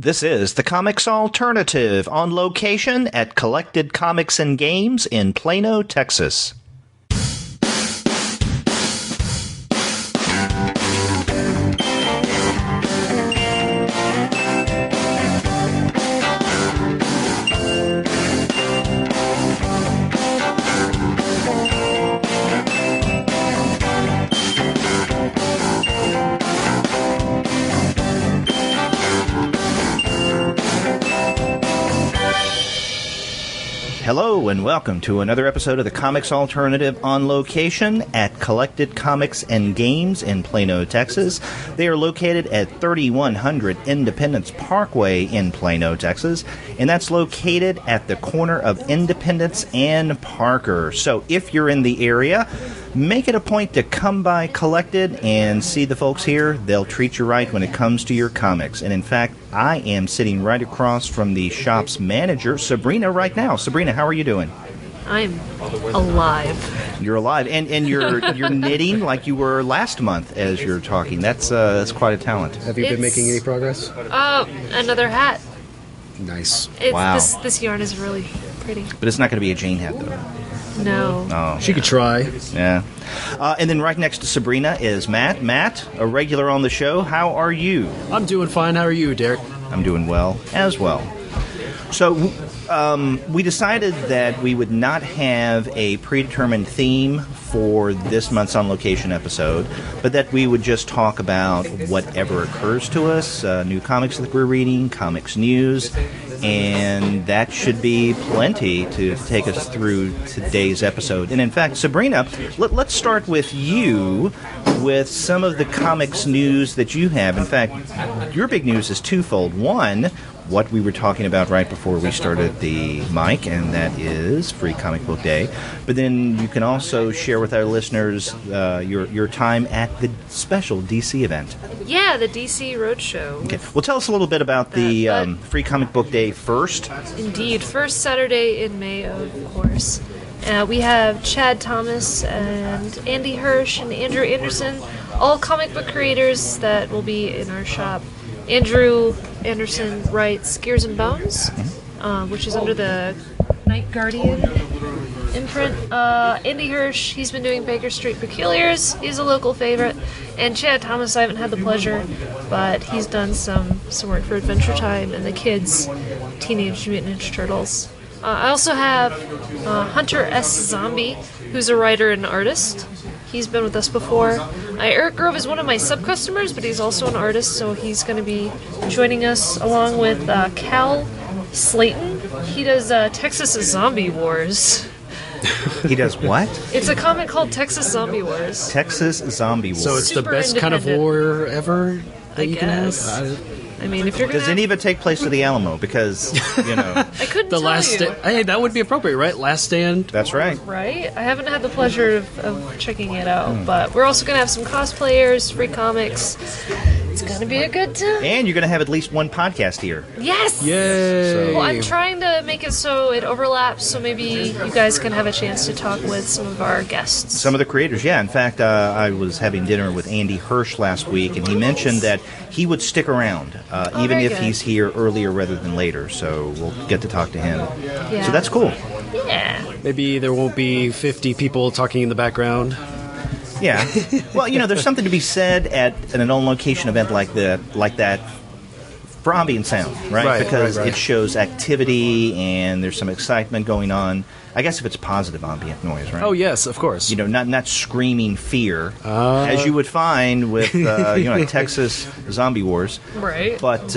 This is the Comics Alternative, on location at Collected Comics and Games in Plano, Texas. Hello and welcome to another episode of the Comics Alternative, on location at Collected Comics and Games in Plano, Texas. They are located at 3100 Independence Parkway in Plano, Texas, and that's located at the corner of Independence and Parker. So if you're in the area, make it a point to come by Collected and see the folks here. They'll treat you right when it comes to your comics. And in fact, I am sitting right across from the shop's manager, Sabrina, right now. Sabrina, how are you doing? I'm alive. You're alive, and you're knitting like you were last month as you're talking. That's quite a talent. Have you been making any progress? Another hat. Nice. Wow. This yarn is really pretty. But it's not going to be a Jane hat, though. No. Oh, she could try. Yeah. And then right next to Sabrina is Matt. Matt, a regular on the show. How are you? I'm doing fine. How are you, Derek? I'm doing well as well. So we decided that we would not have a predetermined theme for this month's On Location episode, but that we would just talk about whatever occurs to us, new comics that we're reading, comics news, and that should be plenty to take us through today's episode. And in fact, Sabrina, let's start with you with some of the comics news that you have. In fact, your big news is twofold. One, what we were talking about right before we started the mic, and that is Free Comic Book Day. But then you can also share with our listeners your time at the special DC event. Yeah, the DC Roadshow. Okay. Well, tell us a little bit about the Free Comic Book Day first. Indeed. First Saturday in May, of course. We have Chad Thomas and Andy Hirsch and Andrew Anderson, all comic book creators that will be in our shop. Andrew Anderson writes Gears and Bones, which is under the Night Guardian imprint. Andy Hirsch, he's been doing Baker Street Peculiars. He's a local favorite. And Chad Thomas, I haven't had the pleasure, but he's done some work for Adventure Time and the Kids, Teenage Mutant Ninja Turtles. I also have Hunter S. Zombie, who's a writer and artist. He's been with us before. Eric Grove is one of my sub-customers, but he's also an artist, so he's going to be joining us along with Cal Slayton. He does Texas Zombie Wars. He does what? It's a comic called Texas Zombie Wars. Texas Zombie Wars. So it's the best kind of war ever that you can have? I mean, if you're Does any of it take place at the Alamo? Because, you know... I couldn't the tell last you. Hey, that would be appropriate, right? Last Stand. That's right. Right? I haven't had the pleasure of checking it out, but we're also going to have some cosplayers, free comics. It's going to be a good time. And you're going to have at least one podcast here. Yes! Yay! Well, I'm trying to make it so it overlaps, so maybe you guys can have a chance to talk with some of our guests. Some of the creators, yeah. In fact, I was having dinner with Andy Hirsch last week, and he mentioned that he would stick around, even if he's here earlier rather than later. So we'll get to talk to him. Yeah. So that's cool. Yeah. Maybe there won't be 50 people talking in the background. Yeah. Well, you know, there's something to be said at an on-location event like that for ambient sound, right? Because it shows activity and there's some excitement going on. I guess if it's positive ambient noise, right? Oh, yes, of course. You know, not screaming fear, as you would find with, Texas Zombie Wars. Right. But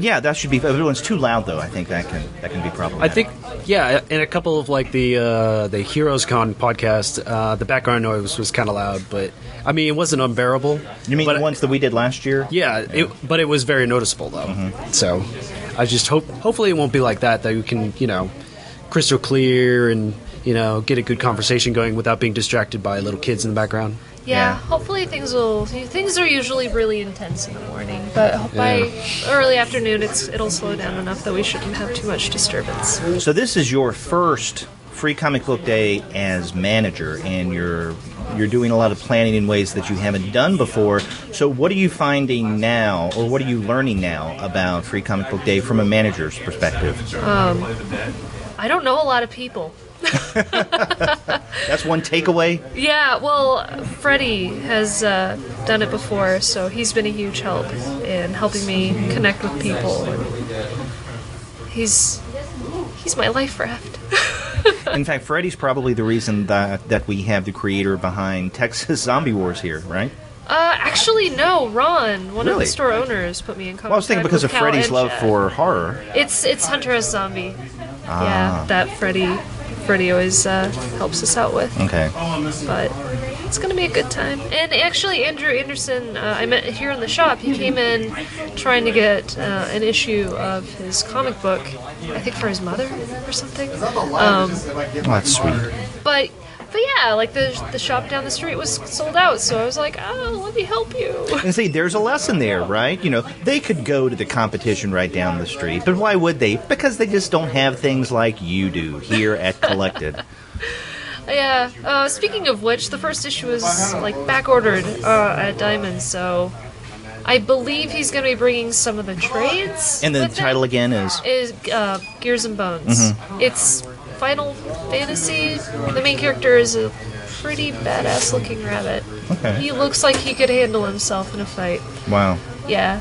yeah, that should be. If everyone's too loud, though, I think that can be problematic. I think, yeah, in a couple of like the Heroes Con podcast, the background noise was kind of loud, but I mean, it wasn't unbearable. You mean the ones that we did last year? Yeah, but it was very noticeable though. Mm-hmm. So I just hopefully it won't be like that. That we can, crystal clear and get a good conversation going without being distracted by little kids in the background. Yeah, hopefully things are usually really intense in the morning, but by early afternoon it'll slow down enough that we shouldn't have too much disturbance. So this is your first Free Comic Book Day as manager, and you're you're doing a lot of planning in ways that you haven't done before. So what are you finding now, or what are you learning now about Free Comic Book Day from a manager's perspective? I don't know a lot of people. That's one takeaway? Yeah, well, Freddie has done it before, so he's been a huge help in helping me connect with people. And he's my life raft. In fact, Freddie's probably the reason that we have the creator behind Texas Zombie Wars here, right? Actually, no. Ron, one of Really? the store owners, put me in contact. Well, I was thinking because with of Cal Freddie's and love Chad. for horror. It's Hunter S. Zombie. Ah. Yeah, that Freddie always helps us out with. Okay. But it's gonna be a good time. And actually, Andrew Anderson, I met here in the shop. He came in trying to get an issue of his comic book, I think for his mother or something. Oh, that's sweet. But yeah, like the shop down the street was sold out, so I was like, oh, let me help you. And see, there's a lesson there, right? You know, they could go to the competition right down the street, but why would they? Because they just don't have things like you do here at Collected. Yeah. Speaking of which, the first issue was like back ordered at Diamond, so I believe he's going to be bringing some of the trades. And the with title him. again is? Is Gears and Bones. It's Final Fantasy. The main character is a pretty badass looking rabbit. Okay. He looks like he could handle himself in a fight. Wow. Yeah.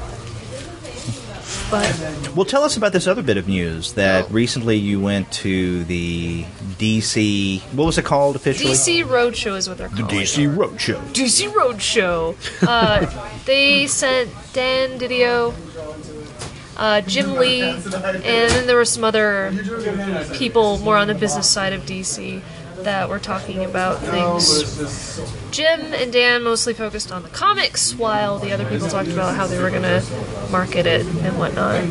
But Well, tell us about this other bit of news that recently you went to the DC. What was it called officially? DC Roadshow is what they're calling it. Roadshow. DC Roadshow. They sent Dan Didio, Jim Lee, and then there were some other people more on the business side of DC that were talking about things. Jim and Dan mostly focused on the comics, while the other people talked about how they were going to market it and whatnot.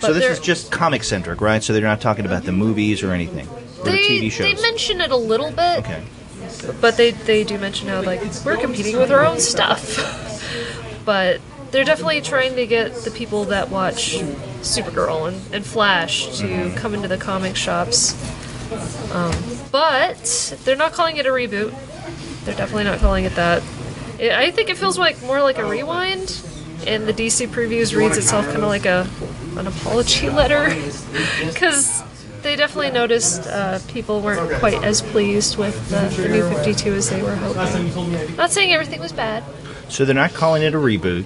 So this is just comic centric, right? So they're not talking about the movies or anything, or the TV shows. They mention it a little bit, Okay. but they do mention how like we're competing with our own stuff. But they're definitely trying to get the people that watch Supergirl and Flash to come into the comic shops. But they're not calling it a reboot. They're definitely not calling it that. I think it feels like more like a rewind, and the DC previews reads itself kind of like an apology letter, because they definitely noticed people weren't quite as pleased with the New 52 as they were hoping. Not saying everything was bad. So they're not calling it a reboot.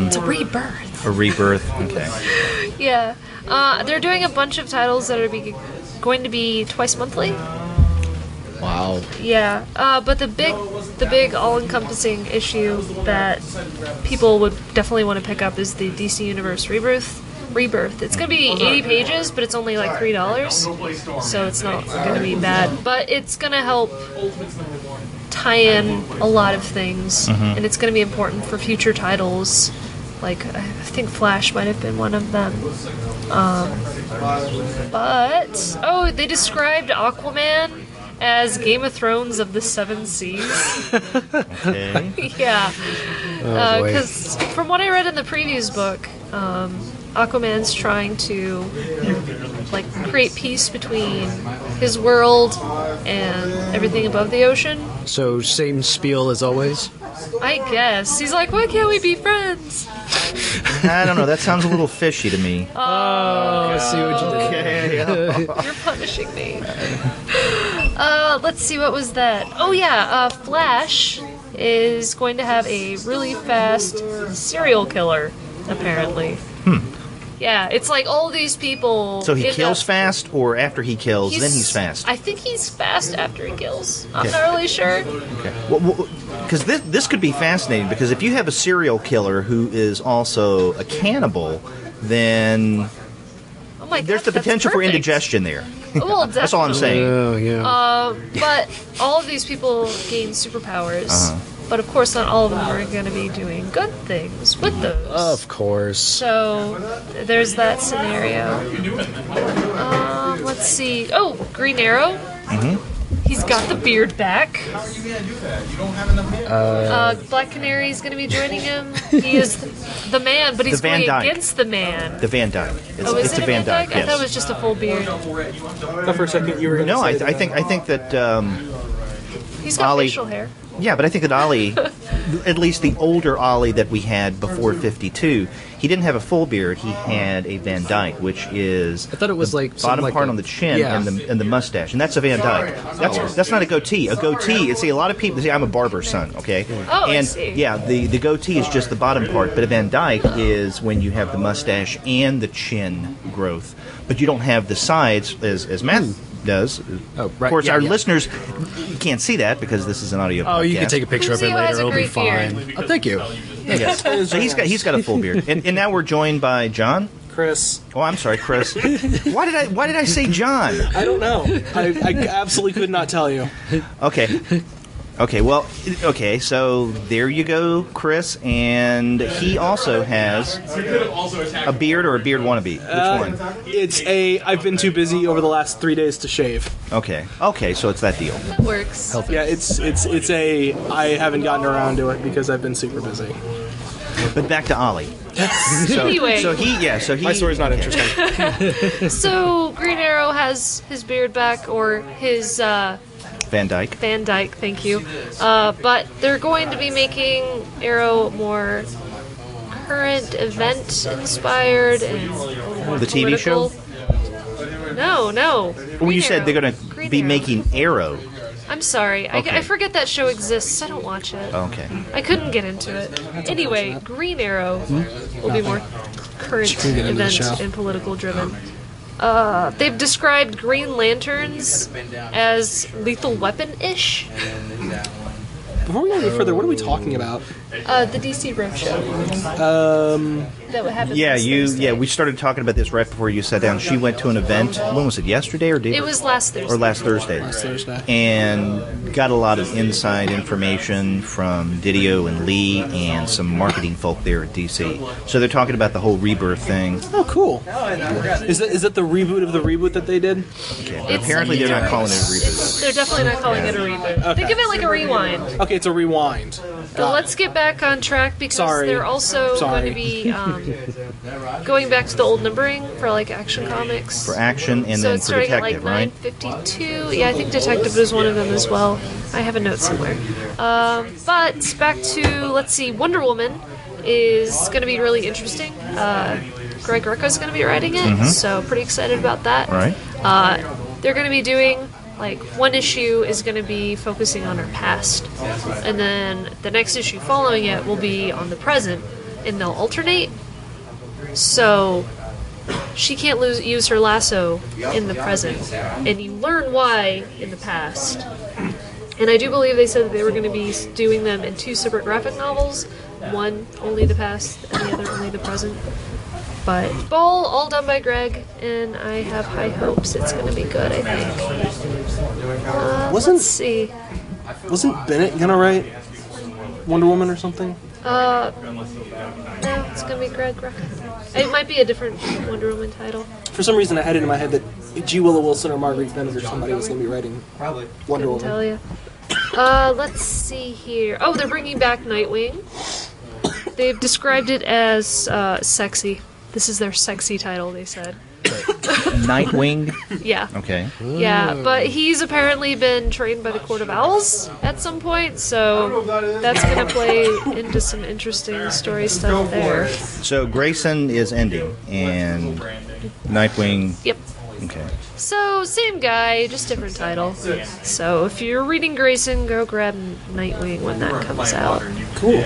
It's a rebirth. A rebirth. Okay. Yeah. They're doing a bunch of titles that are going to be twice monthly. Wow. Yeah, but the big all-encompassing issue that people would definitely want to pick up is the DC Universe Rebirth. It's going to be 80 pages, but it's only like $3, so it's not going to be bad. But it's going to help tie in a lot of things, and it's going to be important for future titles. Like, I think Flash might have been one of them. But they described Aquaman as Game of Thrones of the Seven Seas. Okay. Yeah. Oh, boy. Because from what I read in the previews book, Aquaman's trying to like create peace between his world and everything above the ocean. So same spiel as always. I guess. He's like, why can't we be friends? I don't know. That sounds a little fishy to me. Oh, I see what you did. You're punishing me. Let's see, what was that? Oh yeah, Flash is going to have a really fast serial killer, apparently. Yeah, it's like all these people... So he end kills up- fast, or after he kills, then he's fast? I think he's fast after he kills. I'm Okay. not really sure. Okay. Because this could be fascinating, because if you have a serial killer who is also a cannibal, then Oh my God, there's the that's potential for perfect. indigestion there. Well, That's all I'm saying. Oh, yeah. But all of these people gain superpowers. Uh-huh. But of course, not all of them are going to be doing good things with those. Of course. So there's that scenario. Let's see. Oh, Green Arrow. He's got the beard back. Black Canary's going to be joining him. He is the man, but he's The Van going Dyke. against the man. The Van Dyke. It's, Oh, is it's it a Van Dyke, I thought it yes. was just a full beard. thought for a second you were going to No, say I think that He's got Ollie. facial hair. Yeah, but I think that Ollie, at least the older Ollie that we had before 52, he didn't have a full beard. He had a Van Dyke, which is I thought it was the like bottom something like part a- on the chin yeah. and the mustache, and that's a Van Dyke. That's not a goatee. A goatee. See, a lot of people. See, I'm a barber's son. Okay. Oh, I and see. yeah, the goatee is just the bottom part, but a Van Dyke is when you have the mustache and the chin growth, but you don't have the sides as Matt does. Oh, Of right. course, Yeah, our yeah. listeners can't see that because this is an audio podcast. Oh, you can take a picture of it Crucio has later. a It'll be great fine. beard. Oh, thank you. Yes. So he's got a full beard, and now we're joined by John. Chris. Oh, I'm sorry, Chris. Why did I say John? I don't know. I absolutely could not tell you. Okay. Well, okay. So there you go, Chris, and he also has a beard or a beard wannabe. Which one? I've been too busy over the last 3 days to shave. Okay. So it's that deal. That works. Yeah, it's a. I haven't gotten around to it because I've been super busy. But back to Ollie. So, Anyway. so he. My story's not interesting. So Green Arrow has his beard back, or his Van Dyke. Van Dyke, thank you. But they're going to be making Arrow more current event inspired and more The TV show? political. No. Well, Green you said Arrow. they're going to Green be Arrow. making Arrow. I'm sorry. Okay. I forget that show exists. I don't watch it. Okay. I couldn't get into it. Anyway, Green Arrow will be more current get into the event show. and political driven. They've described Green Lanterns as lethal weapon-ish. Before we go any further, what are we talking about? The DC Roadshow. That would happen. Yeah, this Thursday. we started talking about this right before you sat down. She went to an event. When was it? Yesterday or day? It was last Thursday. Or last Thursday. Thursday. And got a lot of inside information from Didio and Lee and some marketing folk there at DC. So they're talking about the whole rebirth thing. Oh, cool. Is it the reboot of the reboot that they did? Okay. But apparently they're not calling it a reboot. They're definitely not calling it a reboot. Think of it like a rewind. Okay, it's a rewind. But let's get back on track because Sorry. they're also Sorry. going to be going back to the old numbering for like Action Comics. For Action and So then it's for starting Detective, at right? like 9:52. Yeah, I think Detective was one of them as well. I have a note somewhere. But back to, let's see, Wonder Woman is going to be really interesting. Greg Rucka's going to be writing it, so pretty excited about that. Right. They're going to be doing, like, one issue is going to be focusing on her past, and then the next issue following it will be on the present, and they'll alternate. So she can't use her lasso in the present, and you learn why in the past. And I do believe they said that they were going to be doing them in 2 separate graphic novels, one only the past and the other only the present. But all done by Greg, and I have high hopes it's going to be good, I think. Wasn't- Let's see. Wasn't Bennett gonna write Wonder Woman or something? No, it's going to be Greg Rucka. It might be a different Wonder Woman title. For some reason, I had it in my head that G. Willow Wilson or Marguerite Bennett or somebody was gonna be writing Wonder Couldn't tell Woman. you. Let's see here. Oh, they're bringing back Nightwing. They've described it as sexy. This is their sexy title, they said. Nightwing. Yeah. Okay. Yeah, but he's apparently been trained by the Court of Owls at some point, so that's going to play into some interesting story stuff there. So Grayson is ending, and Nightwing. Yep. Okay. So, same guy, just different title. So, if you're reading Grayson, go grab Nightwing when that comes out. Cool.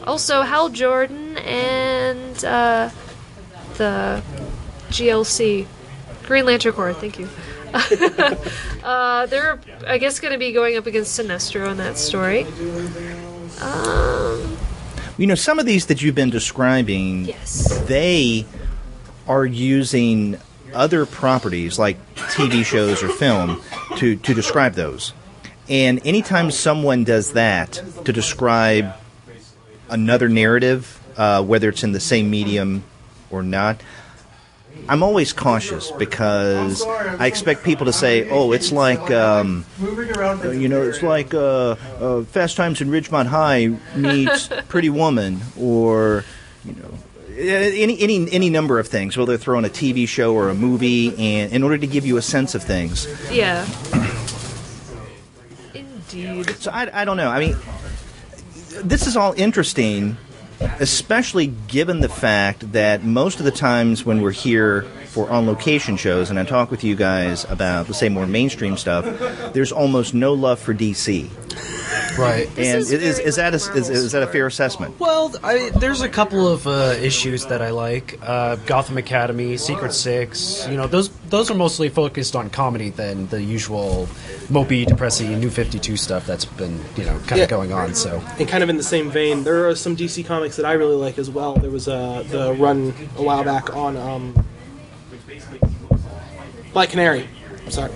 Also Hal Jordan and the GLC, Green Lantern Corps, thank you. They're, I guess, going to be going up against Sinestro in that story. You know, some of these that you've been describing, Yes. they are using other properties like TV shows or film to describe those. And anytime someone does that to describe another narrative, whether it's in the same medium or not, I'm always cautious because I expect people to say, "Oh, it's like, it's like Fast Times in Ridgemont High meets Pretty Woman," or any number of things. Well, they're throwing a TV show or a movie, and in order to give you a sense of things. Yeah. In So I don't know. I mean, this is all interesting, especially given the fact that most of the times when we're here for on-location shows, and I talk with you guys about, let's say, more mainstream stuff, there's almost no love for DC. Right. And is that a fair assessment? Well, there's a couple of issues that I like. Gotham Academy, Secret Six. Those are mostly focused on comedy than the usual mopey, depressing New 52 stuff that's been kind of going on. So, and kind of in the same vein, there are some DC comics that I really like as well. There was the run a while back on Black Canary. Sorry.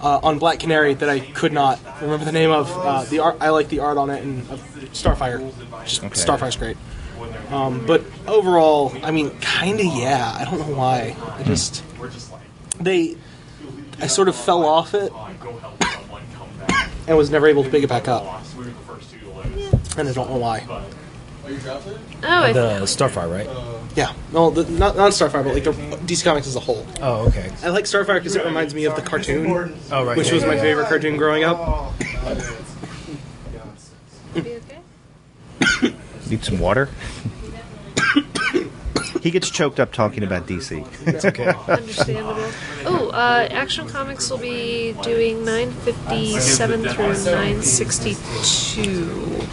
On Black Canary that I could not remember the name of. The art, I like the art on it, and Starfire. Starfire's great. But overall, I mean, kinda yeah. I don't know why. I sort of fell off it and was never able to pick it back up. And I don't know why. Oh, the Starfire, right? Yeah, no, not Starfire, but like the DC Comics as a whole. Oh, okay. I like Starfire because it reminds me of the cartoon, Oh, right. which was my favorite cartoon growing up. be okay. Need some water? He gets choked up talking about DC. It's okay. Understandable. Oh, Action Comics will be doing 957 through 962.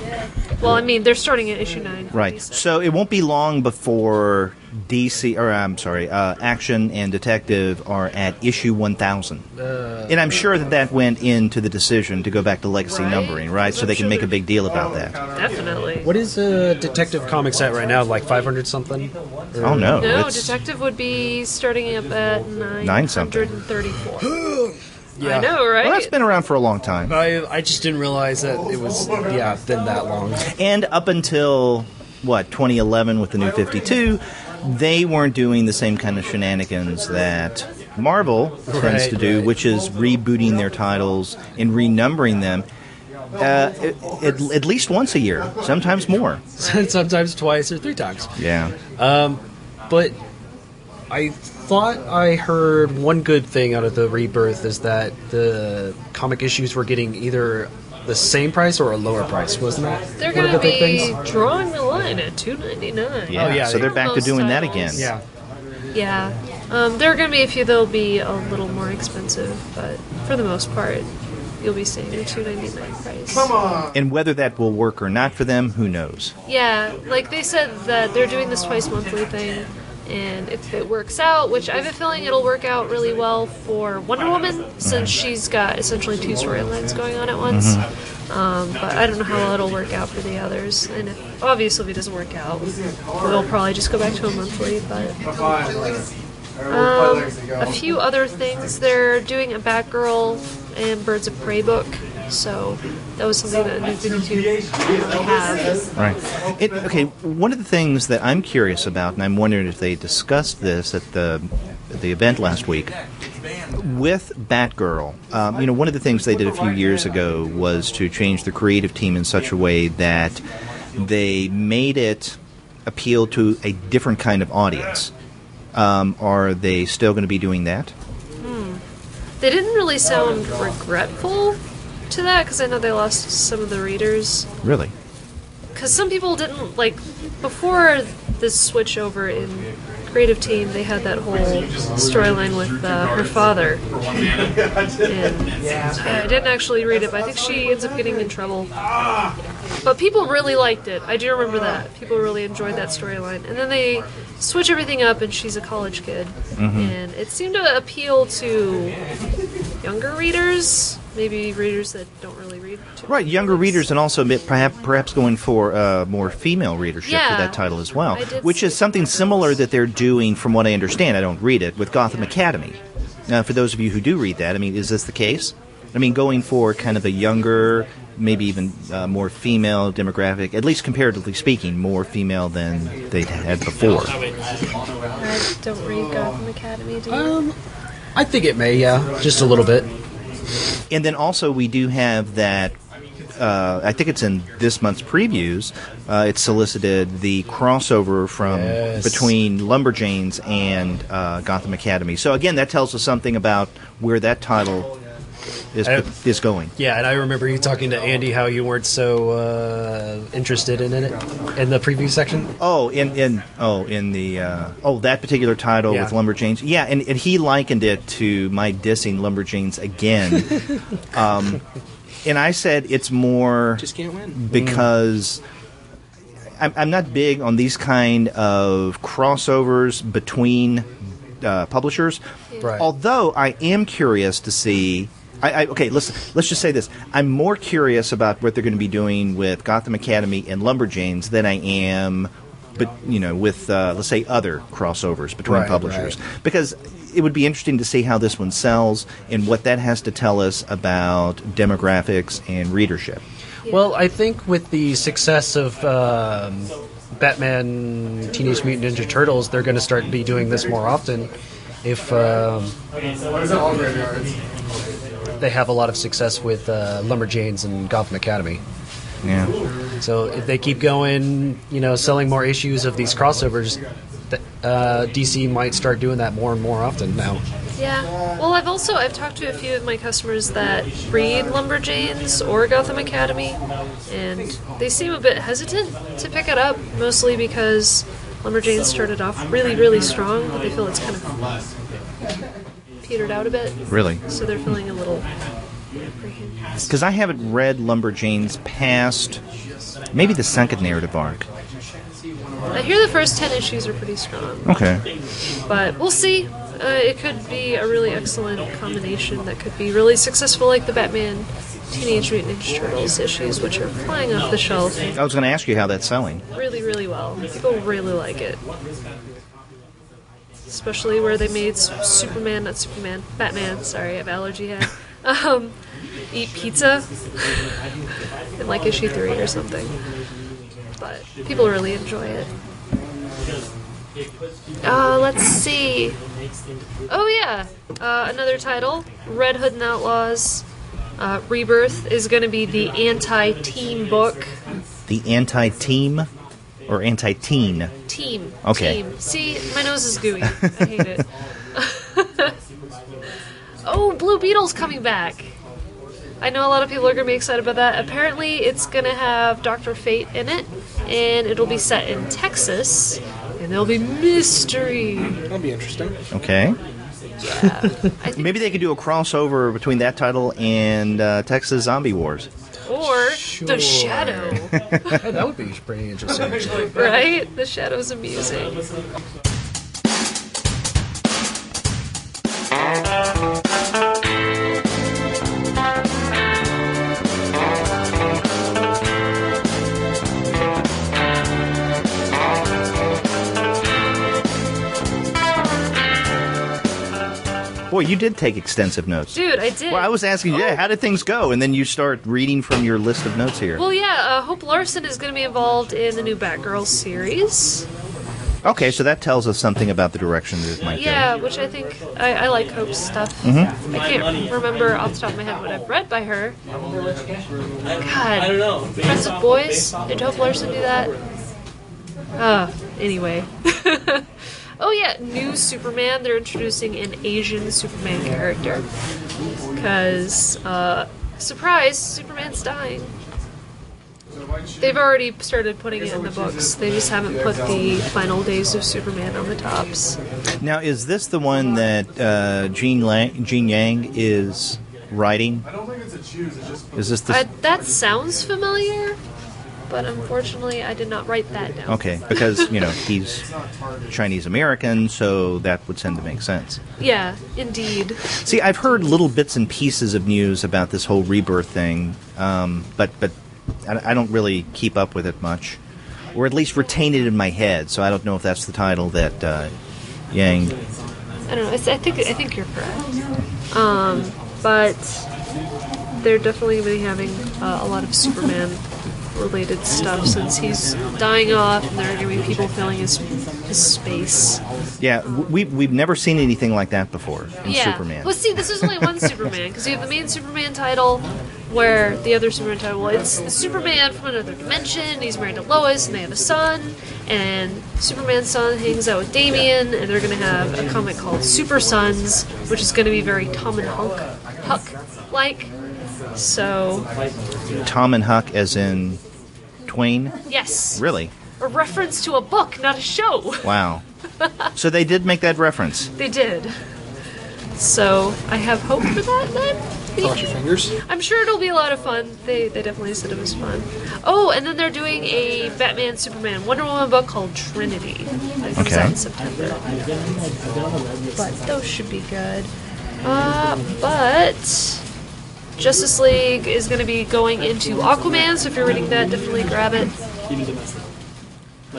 Well, I mean, they're starting at issue 9. Right. So it won't be long before Action and Detective are at issue 1000. And I'm sure that went into the decision to go back to legacy numbering, right? So they can make a big deal about that. Definitely. What is Detective Comics at right now? Like 500 something? Oh, no. No, It's Detective would be starting up at 9-something. 934. Yeah. I know, right? Well, that's been around for a long time. I just didn't realize that it was been that long. And up until, 2011 with the New 52, they weren't doing the same kind of shenanigans that Marvel tends to do, which is rebooting their titles and renumbering them at least once a year, sometimes more. Sometimes twice or 3 times. Yeah. But I thought I heard one good thing out of the rebirth is that the comic issues were getting either the same price or a lower price, wasn't that They're one of going the to big be things? drawing the line at $2.99. Yeah. Oh, yeah, So they're back to Most doing that titles. again. Yeah. Yeah. There are going to be a few that'll be a little more expensive, but for the most part, you'll be seeing the $2.99 price. And whether that will work or not for them, who knows? Yeah, like they said that they're doing this twice monthly thing, and if it works out, which I have a feeling it'll work out really well for Wonder Woman, since she's got essentially 2 storylines going on at once. But I don't know how well it'll work out for the others. And obviously if it doesn't work out, we'll probably just go back to a monthly. But a few other things. They're doing a Batgirl and Birds of Prey book. So that was something that New 52 have. Right. Okay, one of the things that I'm curious about, and I'm wondering if they discussed this at the event last week, with Batgirl, one of the things they did a few years ago was to change the creative team in such a way that they made it appeal to a different kind of audience. Are they still going to be doing that? They didn't really sound regretful to that, because I know they lost some of the readers. Really? Because some people didn't, before this switch over in creative team, they had that whole storyline with her father. And I didn't actually read it, but I think she ends up getting in trouble. But people really liked it. I do remember that. People really enjoyed that storyline. And then they switch everything up, and she's a college kid. And it seemed to appeal to younger readers, maybe readers that don't really read too much. Right, younger readers, and also perhaps going for more female readership for that title as well, which is something similar that they're doing, from what I understand. I don't read it, with Gotham Academy. Now, for those of you who do read that, is this the case? Going for kind of a younger, maybe even more female demographic, at least comparatively speaking, more female than they had before. I don't read Gotham Academy, do you? I think it may, just a little bit. And then also we do have that, I think it's in this month's previews, it's solicited the crossover from between Lumberjanes and Gotham Academy. So again, that tells us something about where that title is going. Yeah, and I remember you talking to Andy how you weren't so interested in it in the preview section. That particular title Yeah. with Lumberjanes. Yeah, and he likened it to my dissing Lumberjanes again. And I said it's more Just can't win. because I'm not big on these kind of crossovers between publishers. Right. Although I am curious to see. Okay, let's just say this. I'm more curious about what they're going to be doing with Gotham Academy and Lumberjanes than I am, with let's say other crossovers between Right, publishers, right. because it would be interesting to see how this one sells and what that has to tell us about demographics and readership. Well, I think with the success of Batman, Teenage Mutant Ninja Turtles, they're going to start be doing this more often. If they have a lot of success with Lumberjanes and Gotham Academy. Yeah. So if they keep going, selling more issues of these crossovers, DC might start doing that more and more often now. Yeah. Well, I've talked to a few of my customers that read Lumberjanes or Gotham Academy, and they seem a bit hesitant to pick it up, mostly because Lumberjanes started off really, really strong, but they feel it's kind of petered out a bit. Really? So they're feeling a little. Because I haven't read Lumberjanes past maybe the second narrative arc. I hear the first 10 issues are pretty strong. Okay. But we'll see. It could be a really excellent combination that could be really successful, like the Batman Teenage Mutant Ninja Turtles issues, which are flying off the shelf I was going to ask you how that's selling. really, really well. People really like it. Especially where they made Batman, sorry, I have allergy head, eat pizza in like issue 3 or something. But people really enjoy it. Let's see. Oh yeah, another title, Red Hood and Outlaws. Rebirth is going to be the anti-team book. The anti-team or anti-teen? Team. Okay. Team. See, my nose is gooey. I hate it. Oh, Blue Beetle's coming back. I know a lot of people are going to be excited about that. Apparently, it's going to have Dr. Fate in it, and it'll be set in Texas, and there'll be mystery. That'll be interesting. Okay. Yeah. I think, Maybe they could do a crossover between that title and Texas Zombie Wars. or The Shadow. Yeah, that would be pretty interesting. Right? The Shadow's amusing. Boy, you did take extensive notes. Dude, I did. Well, I was asking you, how did things go? And then you start reading from your list of notes here. Well, yeah, Hope Larson is going to be involved in the new Batgirl series. Okay, so that tells us something about the direction that it might Yeah, which I think I like Hope's stuff. Mm-hmm. I can't remember off the top of my head what I've read by her. God, Friends with Boys. Did Hope Larson do that? Anyway. Oh yeah, new Superman. They're introducing an Asian Superman character. Because, surprise, Superman's dying. They've already started putting it in the books. They just haven't put the final days of Superman on the tops. go. Now, is this the one that Gene Yang is writing? Is this the... That sounds familiar, but unfortunately I did not write that down. Okay, because, he's Chinese American, so that would tend to make sense. Yeah, indeed. See, I've heard little bits and pieces of news about this whole Rebirth thing, but I don't really keep up with it much, or at least retain it in my head. So I don't know if that's the title that Yang. I don't know. I think you're correct. But they're definitely going to be having a lot of Superman-related stuff since he's dying off, and there are going to be people filling his space. Yeah, we've never seen anything like that before in Yeah. Superman. Well, see, this is only one Superman because you have the main Superman title, where the other Superman title, well, it's Superman from another dimension. He's married to Lois, and they have a son. And Superman's son hangs out with Damian, and they're going to have a comic called Super Sons, which is going to be very Tom and Huck like. So, Tom and Huck, as in Twain? yes. Really? A reference to a book, not a show. Wow. So they did make that reference. They did. So, I have hope for that then. Cross your fingers. I'm sure it'll be a lot of fun. They definitely said it was fun. Oh, and then they're doing a Batman, Superman, Wonder Woman book called Trinity. That comes Okay. out in September. But those should be good. But Justice League is going to be going into Aquaman, so if you're reading that, definitely grab it.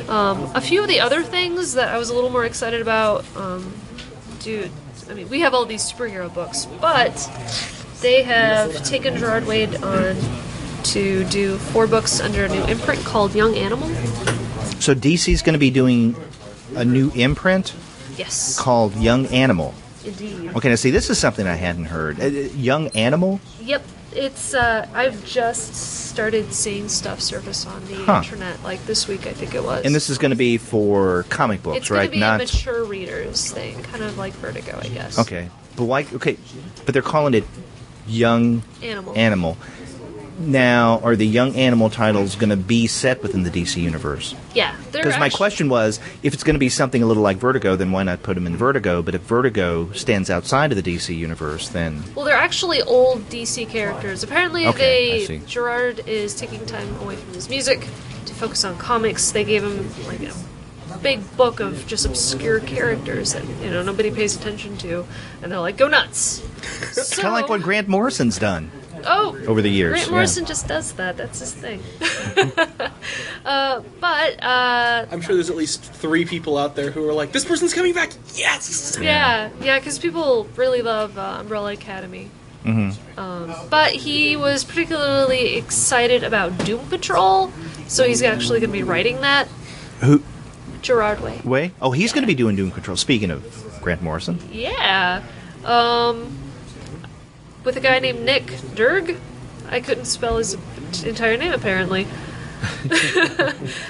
A few of the other things that I was a little more excited about, we have all these superhero books, but they have taken Gerard Way on to do 4 books under a new imprint called Young Animal. So DC's going to be doing a new imprint Yes, called Young Animal. indeed. Okay, now see, this is something I hadn't heard. Young Animal? Yep, it's. I've just started seeing stuff surface on the internet, like this week, I think it was. And this is going to be for comic books, it's right? going to be a mature readers thing, kind of like Vertigo, I guess. Okay. But why? Okay, but they're calling it Young Animal. Now, are the Young Animal titles going to be set within the DC universe? Yeah, Because my question was, if it's going to be something a little like Vertigo, then why not put them in Vertigo? But if Vertigo stands outside of the DC universe, then... Well, they're actually old DC characters. Apparently, Okay, I see. Gerard is taking time away from his music to focus on comics. They gave him like a big book of just obscure characters that nobody pays attention to, and they're like, go nuts. It's kind of like what Grant Morrison's done over the years. Grant Morrison just does that. That's his thing. But I'm sure there's at least 3 people out there who are like, this person's coming back. Yes. yeah, because people really love Umbrella Academy. Mm-hmm. But he was particularly excited about Doom Patrol, so he's actually going to be writing that. Who? Gerard Way. Way? Oh, he's going to be doing Doom Control. Speaking of Grant Morrison. Yeah. With a guy named Nick Derg. I couldn't spell his entire name, apparently.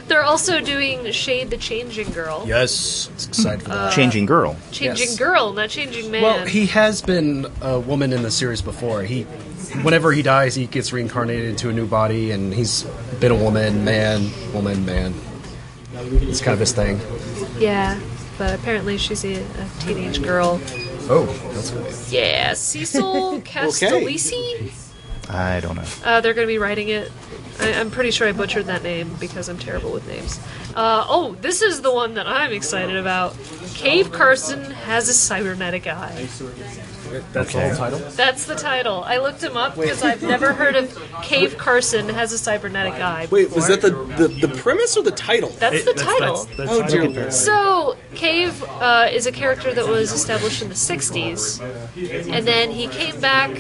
They're also doing Shade the Changing Girl. Yes, it's excited for that. Changing Girl. Changing Yes. girl, not changing man. Well, he has been a woman in the series before. Whenever he dies, he gets reincarnated into a new body, and he's been a woman, man. It's kind of his thing. Yeah, but apparently she's a teenage girl. Oh, that's good. Yeah, Cecil Castellisi? I don't know. They're going to be writing it. I'm pretty sure I butchered that name because I'm terrible with names. This is the one that I'm excited about. Cave Carson has a cybernetic eye. That's the whole title? That's the title. I looked him up because I've never heard of Cave Carson has a cybernetic eye before. Wait, was that the premise or the title? That's the title. That's Oh, dear title. Lord. So, Cave is a character that was established in the 60s, and then he came back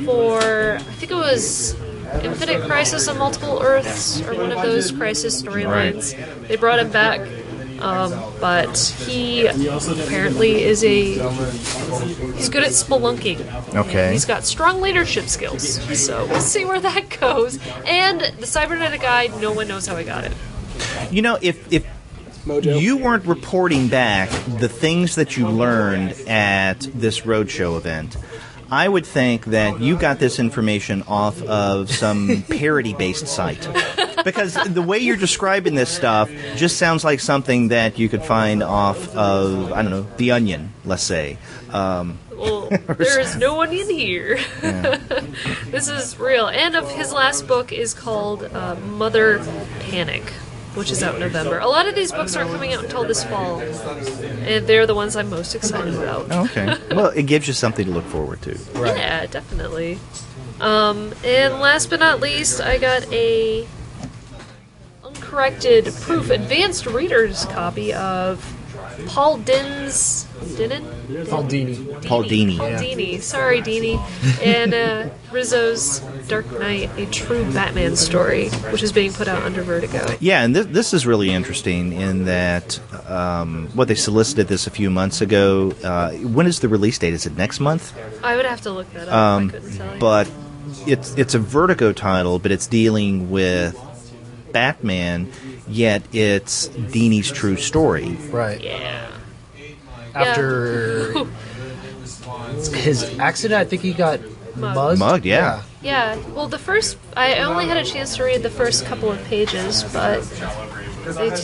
for, I think it was Infinite Crisis on Multiple Earths, or one of those Crisis storylines. They brought him back, but he apparently is he's good at spelunking. Okay. He's got strong leadership skills, so we'll see where that goes. And the cybernetic eye, no one knows how he got it. If Mojo. you weren't reporting back the things that you learned at this roadshow event, I would think that you got this information off of some parody-based site. Because the way you're describing this stuff just sounds like something that you could find off of, I don't know, The Onion, let's say. Well, there is no one in here. This is real. And of his last book is called Mother Panic, which is out in November. A lot of these books aren't coming out until this fall, and they're the ones I'm most excited about. Okay. Well, it gives you something to look forward to. Right. Yeah, definitely. And last but not least, I got a uncorrected proof advanced reader's copy of Paul Dini. Paul Dini. Sorry, Dini. And Rizzo's Dark Knight, a true Batman story, which is being put out under Vertigo. Yeah, and this is really interesting in that they solicited this a few months ago. When is the release date? Is it next month? I would have to look that up. I couldn't tell you. But it's a Vertigo title, but it's dealing with Batman, yet it's Dini's true story. Right. Yeah. After his accident, I think he got Mugged. Mugged, yeah. Yeah, well, I only had a chance to read the first couple of pages, but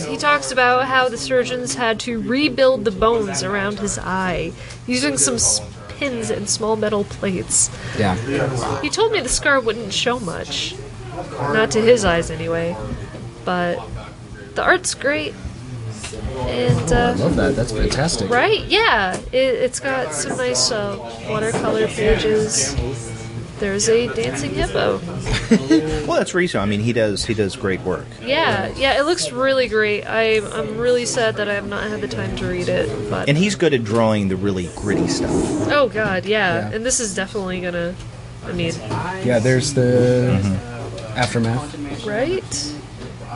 he talks about how the surgeons had to rebuild the bones around his eye using some pins and small metal plates. Yeah. He told me the scar wouldn't show much. Not to his eyes, anyway. But the art's great. And, I love that. That's fantastic. right? Yeah. It's got some nice watercolor pages. There's a dancing hippo. Well, that's reason. I mean, he does great work. Yeah, it looks really great. I'm really sad that I have not had the time to read it. But And he's good at drawing the really gritty stuff. oh god, yeah. Yeah. And this is definitely gonna. I mean, Yeah, there's the aftermath. right?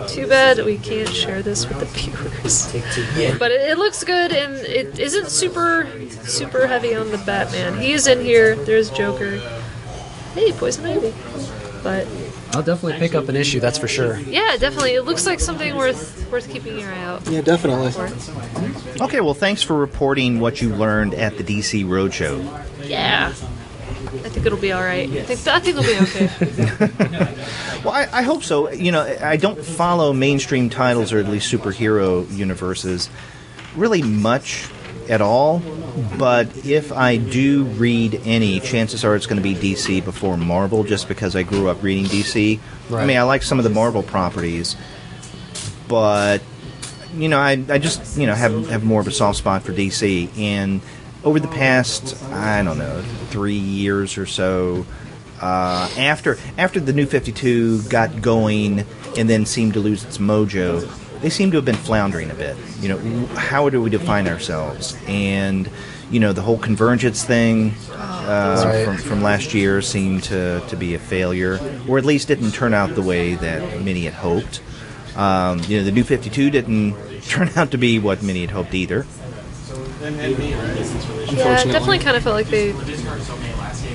Too bad we can't share this with the viewers. But it looks good, and it isn't super heavy on the Batman. He is in here. There's Joker. Hey, Poison Ivy. But I'll definitely pick up an issue, that's for sure. yeah, definitely. It looks like something worth keeping your eye out Yeah, definitely. for. Okay, well, thanks for reporting what you learned at the DC Roadshow. Yeah. I think it'll be all right. I think it'll be okay. Well, I hope so. You know, I don't follow mainstream titles, or at least superhero universes, really much at all. But if I do read any, chances are it's going to be DC before Marvel, just because I grew up reading DC. I Right. mean, I like some of the Marvel properties, but you know, I just have more of a soft spot for DC. And over the past, I don't know, 3 years or so, after the New 52 got going and then seemed to lose its mojo, they seem to have been floundering a bit. You know, how do we define ourselves? And you know, the whole convergence thing Right. from last year seemed to be a failure, or at least didn't turn out the way that many had hoped. You know, the New 52 didn't turn out to be what many had hoped either. Yeah, it definitely kind of felt like they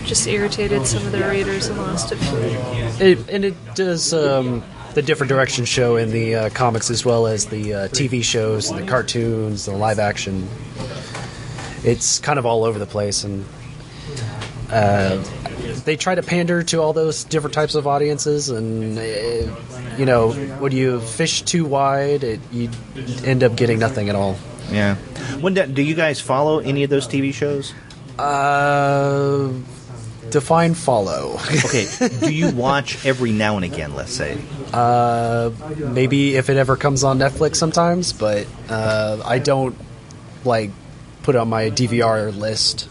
just irritated some of their readers and lost a few. It does the different direction show in the comics as well as the TV shows and the cartoons, the live action. It's kind of all over the place, and they try to pander to all those different types of audiences, and you know, when you fish too wide, you end up getting nothing at all. Yeah. Do you guys follow any of those TV shows? Define follow. Okay. Do you watch every now and again, let's say? Maybe if it ever comes on Netflix sometimes, but I don't like put it on my DVR list.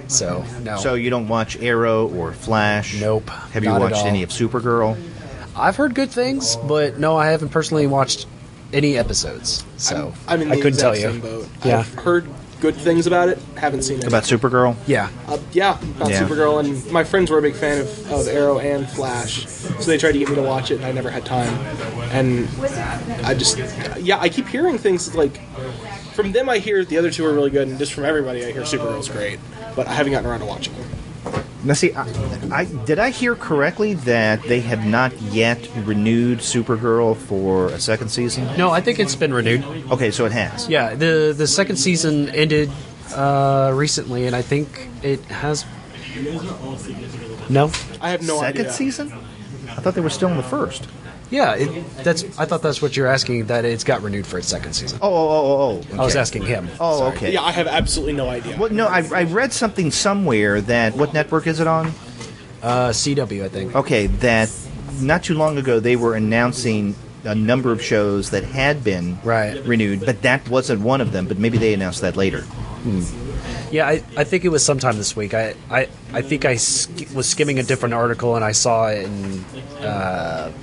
So no. So you don't watch Arrow or Flash? Nope, Have you not at watched all. any of Supergirl? I've heard good things, but no, I haven't personally watched any episodes. So I'm in the I couldn't tell exact you. same boat. Yeah. I've heard good things about it, haven't seen it. About Supergirl? Yeah. Yeah, about Yeah. Supergirl, and my friends were a big fan of Arrow and Flash, so they tried to get me to watch it, and I never had time. And I keep hearing things like, from them I hear the other two are really good, and just from everybody I hear Supergirl's great, but I haven't gotten around to watching them. Now, see, did I hear correctly that they have not yet renewed Supergirl for a second season? No, I think it's been renewed. Okay, so it has. Yeah, the second season ended recently, and I think it has. No. I have no Second idea. season? I thought they were still in the first. Yeah, I thought that's what you're asking. That it's got renewed for its second season. Oh. Okay. I was asking him. Oh, Sorry. okay. Yeah, I have absolutely no idea. Well, no, I read something somewhere that, what network is it on? CW, I think. Okay, that not too long ago they were announcing a number of shows that had been Right. renewed, but that wasn't one of them, but maybe they announced that later. Yeah, I think it was sometime this week. I think I was skimming a different article and I saw it and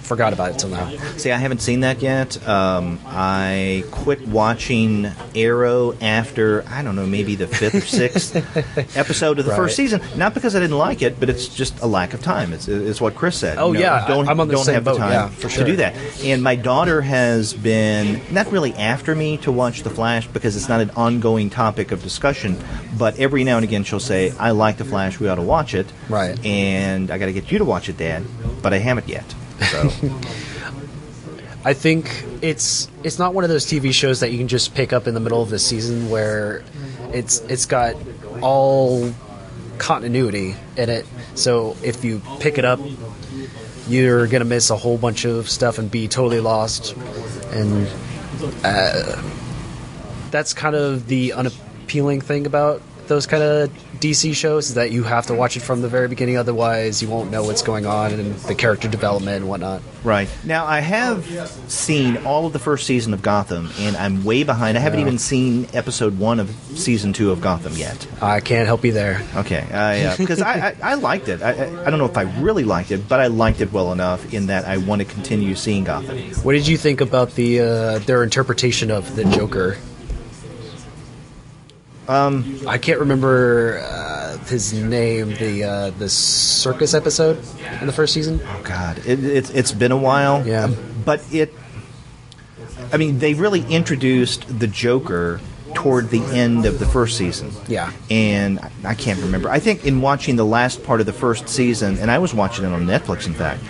forgot about it till now. See, I haven't seen that yet. I quit watching Arrow after, I don't know, maybe the 5th or 6th episode of the Right. first season. Not because I didn't like it, but it's just a lack of time. It's what Chris said. Oh, yeah, I'm on the don't same have the boat, time yeah, for sure. to do that. And my daughter has been not really after me to watch The Flash because it's not an ongoing topic of discussion, but every now and again she'll say, I like The Flash, we ought to watch it. Right. And I got to get you to watch it, Dad, but I haven't yet. So. I think it's not one of those TV shows that you can just pick up in the middle of the season where it's got all continuity in it. So if you pick it up, you're gonna miss a whole bunch of stuff and be totally lost. And that's kind of the unappealing thing about those kind of DC shows, is that you have to watch it from the very beginning, otherwise you won't know what's going on and the character development and whatnot. Right. Now, I have seen all of the first season of Gotham, and I'm way behind. I haven't even seen episode 1 of season 2 of Gotham yet. I can't help you there. Okay. Because I liked it. I don't know if I really liked it, but I liked it well enough in that I want to continue seeing Gotham. What did you think about their interpretation of the Joker? I can't remember his name. The circus episode in the first season. Oh God, it's been a while. Yeah, but I mean, they really introduced the Joker toward the end of the first season. Yeah, and I can't remember. I think in watching the last part of the first season, and I was watching it on Netflix, in fact,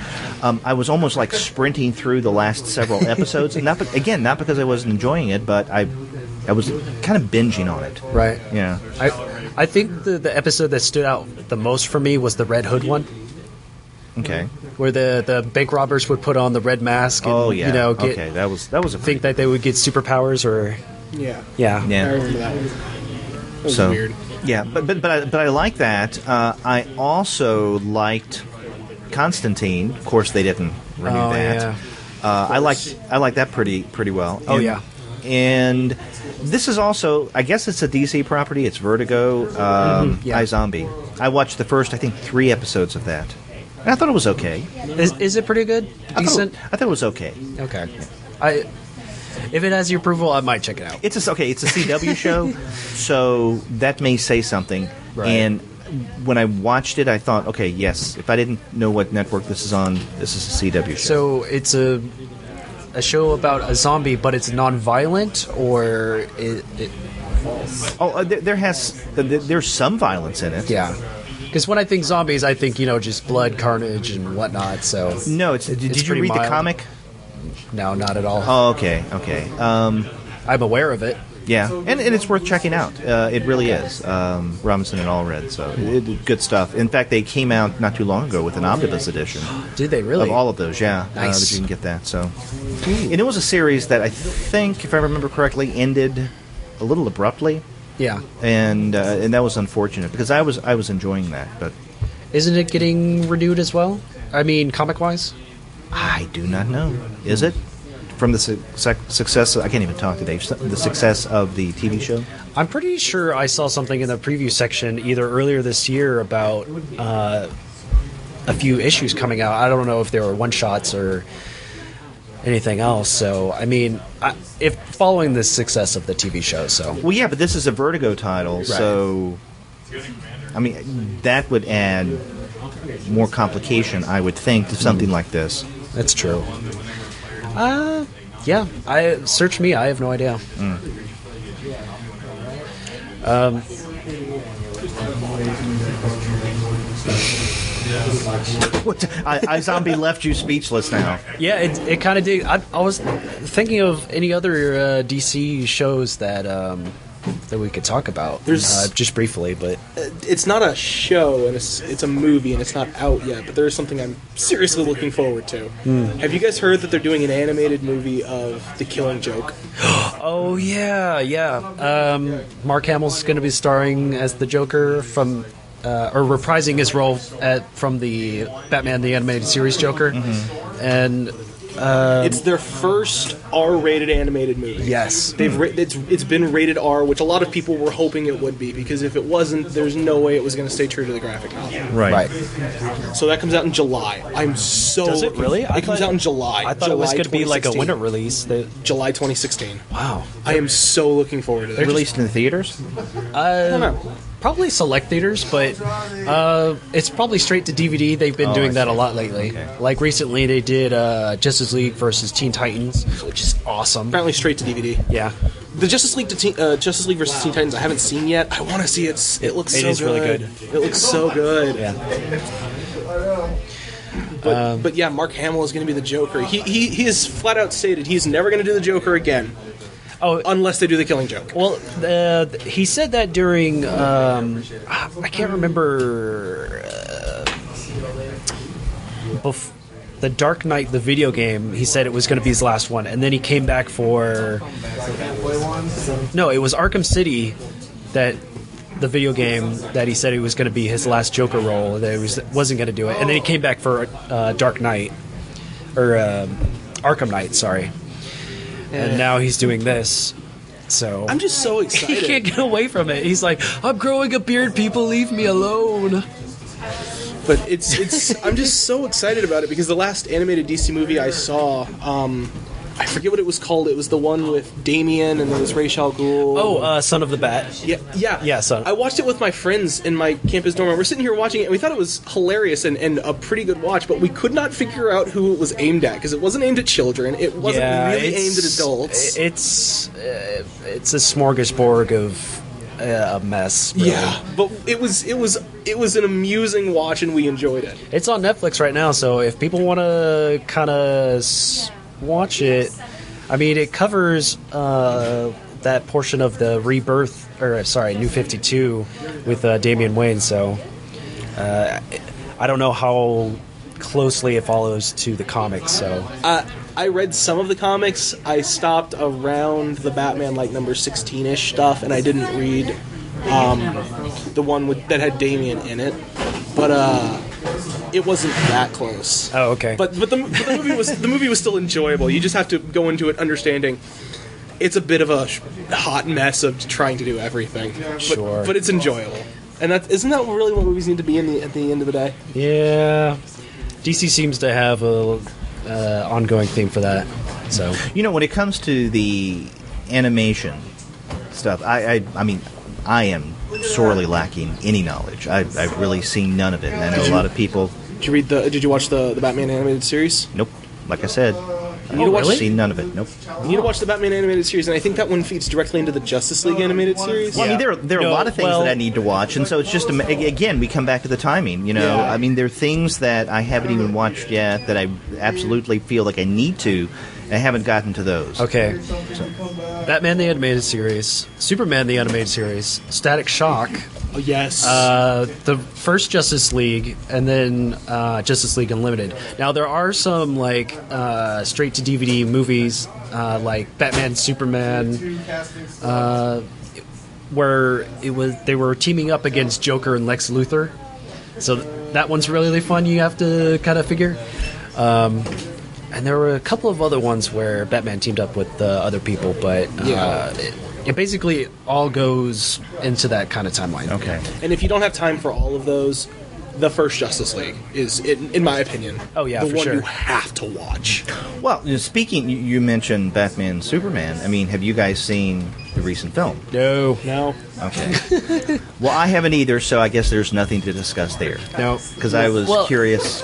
I was almost like sprinting through the last several episodes. And not because I wasn't enjoying it, but I was kind of binging on it. Right. Yeah. I think the episode that stood out the most for me was the Red Hood one. Okay. Where the bank robbers would put on the red mask and okay, that was think that they would get superpowers or Yeah. yeah. I remember that one. That was weird. Yeah, but I like that. I also liked Constantine. Of course, they didn't renew that. Yeah. I like that pretty well. Oh yeah. And this is also, I guess it's a DC property. It's Vertigo. iZombie. I watched the first, I think, 3 episodes of that, and I thought it was okay. Is it pretty good? Decent? I thought it was okay. Okay. If it has your approval, I might check it out. It's a CW show, so that may say something. Right. And when I watched it, I thought, okay, yes. If I didn't know what network this is on, this is a CW show. So it's a show about a zombie, but it's non-violent, or there's some violence in it. Yeah. Because when I think zombies, I think just blood, carnage, and whatnot. So no, did you read the comic? No, not at all. Oh, okay. I'm aware of it. Yeah, and it's worth checking out. It really is. Robinson and Allred, so good stuff. In fact, they came out not too long ago with an omnibus edition. Did they really? Of all of those, yeah. Nice. That you can get that. So, and it was a series that I think, if I remember correctly, ended a little abruptly. Yeah. And that was unfortunate because I was enjoying that. But isn't it getting renewed as well? I mean, comic-wise? I do not know. Is it? From the success, I can't even talk today. The success of the TV show. I'm pretty sure I saw something in the preview section either earlier this year about a few issues coming out. I don't know if they were one-shots or anything else. So, I mean, if following the success of the TV show, so. Well, yeah, but this is a Vertigo title, right. So, I mean, that would add more complication, I would think, to something like this. That's true. Yeah. Search me. I have no idea. iZombie left you speechless now. Yeah, it kind of did. I was thinking of any other DC shows that we could talk about. There's just briefly, but it's not a show and it's a movie and it's not out yet. But there is something I'm seriously looking forward to. Have you guys heard that they're doing an animated movie of The Killing Joke? Oh yeah. Mark Hamill's going to be starring as the Joker from. Or reprising his role from the Batman the Animated Series Joker, and it's their first R-rated animated movie. Yes, it's been rated R, which a lot of people were hoping it would be, because if it wasn't, there's no way it was going to stay true to the graphic novel. Right. So that comes out in July. I'm so. Does it really? It comes out in July. I thought it was going to be like a winter release. July 2016. Wow. I am so looking forward to that. They're released in the theaters? I don't know. Probably select theaters, but it's probably straight to DVD. They've been doing that a lot lately. Okay. Like recently, they did Justice League versus Teen Titans, which is awesome. Apparently straight to DVD. Yeah. The Justice League versus Teen Titans I haven't seen yet. I want to see it. It looks so good. It is really good. It looks so good. Yeah. But yeah, Mark Hamill is going to be the Joker. He has flat out stated he's never going to do the Joker again. Oh, unless they do The Killing Joke. Well, he said that during I can't remember the Dark Knight, the video game, he said it was going to be his last one, and then he came back for... No, it was Arkham City, that the video game that he said it was going to be his last Joker role, that he wasn't going to do it, and then he came back for Dark Knight, or Arkham Knight, sorry. And now he's doing this. So I'm just so excited. He can't get away from it. He's like, I'm growing a beard, people, leave me alone. But it's I'm just so excited about it because the last animated DC movie I saw, I forget what it was called. It was the one with Damien and there was Ra's al Ghul. Oh, Son of the Bat. Yeah, Son. I watched it with my friends in my campus dorm. We're sitting here watching it, and we thought it was hilarious and a pretty good watch, but we could not figure out who it was aimed at because it wasn't aimed at children. It wasn't really aimed at adults. It's a smorgasbord of a mess. Really. Yeah, but it was an amusing watch, and we enjoyed it. It's on Netflix right now, so if people want to kind of watch it, I mean, it covers that portion of the New 52 with Damian Wayne. So I don't know how closely it follows to the comics. So I read some of the comics. I stopped around the Batman number 16-ish stuff, and I didn't read the one that had Damian in it. But it wasn't that close. Oh, okay. But the movie was still enjoyable. You just have to go into it understanding it's a bit of a hot mess of trying to do everything. Sure. But it's enjoyable. And isn't that really what movies need to be at the end of the day? Yeah. DC seems to have a ongoing theme for that. So when it comes to the animation stuff, I mean, I am sorely lacking any knowledge. I've really seen none of it. And I know a lot of people. Did you watch the Batman animated series? Nope. Like I said, I've seen none of it. Nope. You need to watch the Batman animated series, and I think that one feeds directly into the Justice League animated series. Well, I mean, there are a lot of things that I need to watch, and so it's just again we come back to the timing. I mean, there are things that I haven't even watched yet that I absolutely feel like I need to. I haven't gotten to those. Okay. Batman the Animated Series, Superman the Animated Series, Static Shock. Oh, yes. The first Justice League, and then Justice League Unlimited. Now, there are some, straight-to-DVD movies, like Batman, Superman, where they were teaming up against Joker and Lex Luthor. So that one's really fun, you have to kind of figure. And there were a couple of other ones where Batman teamed up with other people, but it basically all goes into that kind of timeline. Okay. And if you don't have time for all of those, the first Justice League is, in my opinion, the one you have to watch. Well, speaking, you mentioned Batman, Superman. I mean, have you guys seen the recent film? No. Okay. Well, I haven't either, so I guess there's nothing to discuss there. No. Because I was curious.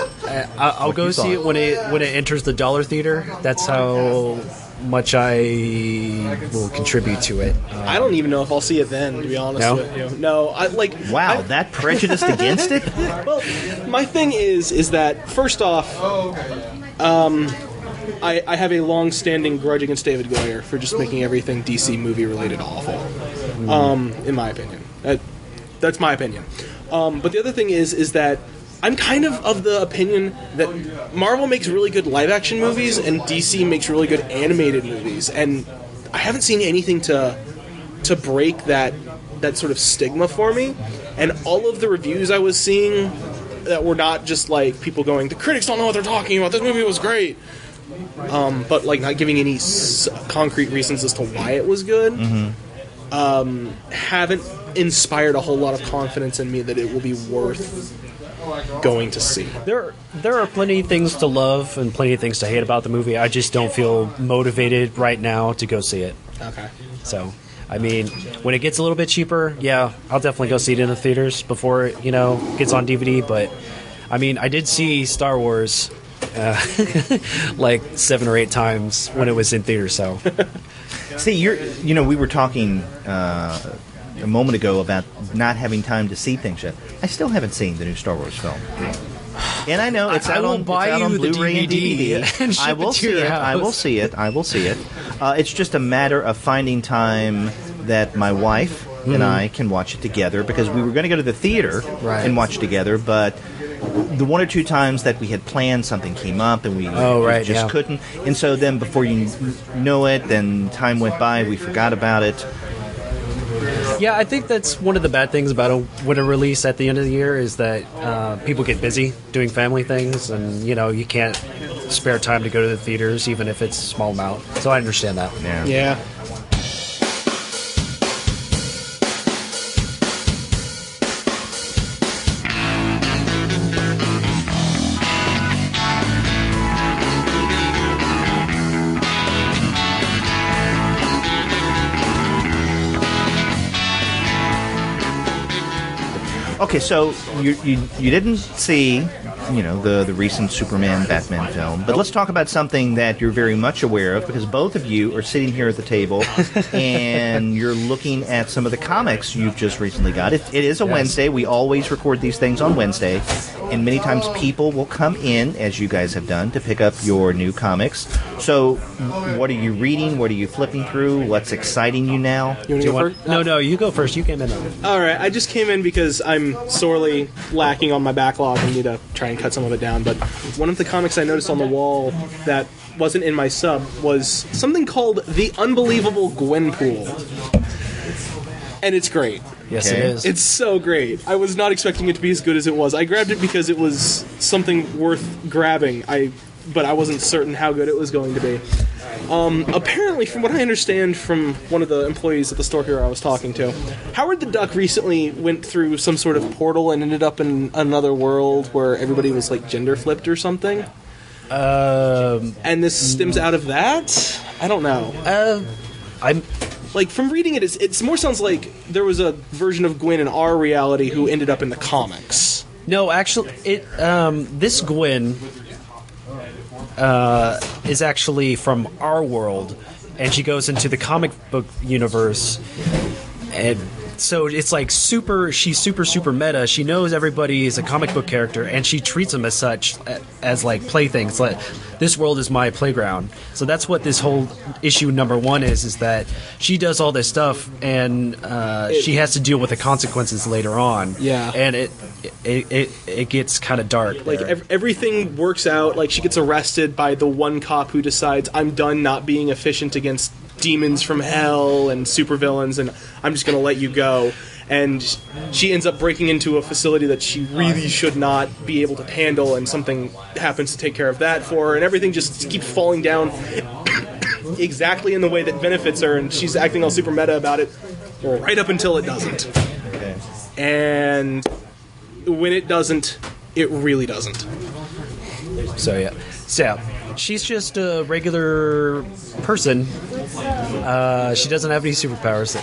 I'll go see it when it enters the dollar theater. That's how much I will contribute to it. I don't even know if I'll see it then, to be honest with you. No, Wow, that prejudiced against it? Well, my thing is that first off, I have a long-standing grudge against David Goyer for just making everything DC movie-related awful. In my opinion, that's my opinion. But the other thing is that I'm kind of the opinion that Marvel makes really good live-action movies and DC makes really good animated movies, and I haven't seen anything to break that sort of stigma for me. And all of the reviews I was seeing that were not just people going, the critics don't know what they're talking about, this movie was great, but not giving any concrete reasons as to why it was good, haven't inspired a whole lot of confidence in me that it will be worth going to see. There are plenty of things to love and plenty of things to hate about the movie. I just don't feel motivated right now to go see it. Okay. So, I mean, when it gets a little bit cheaper, I'll definitely go see it in the theaters before it, gets on DVD. But, I mean, I did see Star Wars 7 or 8 times when it was in theaters. So, see, we were talking a moment ago about not having time to see things yet. I still haven't seen the new Star Wars film. And I know it's out on Blu-ray and DVD. And I will see it. I will see it. It's just a matter of finding time that my wife and I can watch it together, because we were going to go to the theater and watch it together, but the one or two times that we had planned, something came up and we just yeah. couldn't. And so then before you know it, then time went by, we forgot about it. Yeah, I think that's one of the bad things about a winter release at the end of the year is that people get busy doing family things, and you can't spare time to go to the theaters, even if it's a small amount. So I understand that. Yeah. Okay, so you didn't see, the recent Superman Batman film, but let's talk about something that you're very much aware of, because both of you are sitting here at the table and you're looking at some of the comics you've just recently got. It is a Wednesday. We always record these things on Wednesday, and many times people will come in, as you guys have done, to pick up your new comics. So, what are you reading? What are you flipping through? What's exciting you now? You want to go first? No, you go first. You came in. All right, I just came in because I'm sorely lacking on my backlog and need to try and cut some of it down. But one of the comics I noticed on the wall that wasn't in my sub was something called The Unbelievable Gwenpool. And it's great. Yes, it is. It's so great. I was not expecting it to be as good as it was. I grabbed it because it was something worth grabbing. But I wasn't certain how good it was going to be. Apparently, from what I understand from one of the employees at the store here I was talking to, Howard the Duck recently went through some sort of portal and ended up in another world where everybody was like gender flipped or something. And this stems out of that? I don't know. I'm like, from reading it, it more sounds like there was a version of Gwen in our reality who ended up in the comics. No, actually, this Gwen is actually from our world, and she goes into the comic book universe, and so it's like she's super meta. She knows everybody is a comic book character, and she treats them as such, as like playthings. Like, this world is my playground. So that's what this whole issue number 1 is that she does all this stuff, and she has to deal with the consequences later on. Yeah. And it gets kind of dark. Like, everything works out. Like, she gets arrested by the one cop who decides, I'm done not being efficient against demons from hell and supervillains, and I'm just going to let you go. And she ends up breaking into a facility that she really should not be able to handle, and something happens to take care of that for her, and everything just keeps falling down exactly in the way that benefits her, and she's acting all super meta about it right up until it doesn't. Okay. And when it doesn't, it really doesn't. So yeah. So she's just a regular person. She doesn't have any superpowers.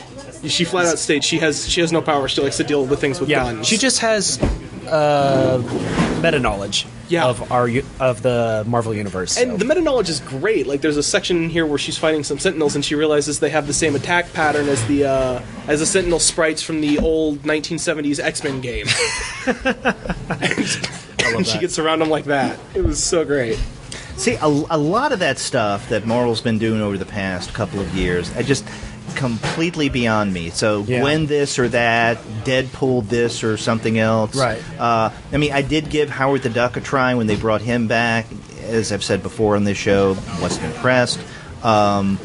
She flat out states she has no power. She likes to deal with things with guns. She just has meta knowledge of the Marvel universe. And the meta knowledge is great. Like, there's a section here where she's fighting some Sentinels, and she realizes they have the same attack pattern as the Sentinel sprites from the old 1970s X-Men game. And she gets around them like that. It was so great. See, a lot of that stuff that Marvel's been doing over the past couple of years, I just completely beyond me. So Gwen this or that, Deadpool this or something else. Right. I mean, I did give Howard the Duck a try when they brought him back. As I've said before on this show, wasn't impressed. And,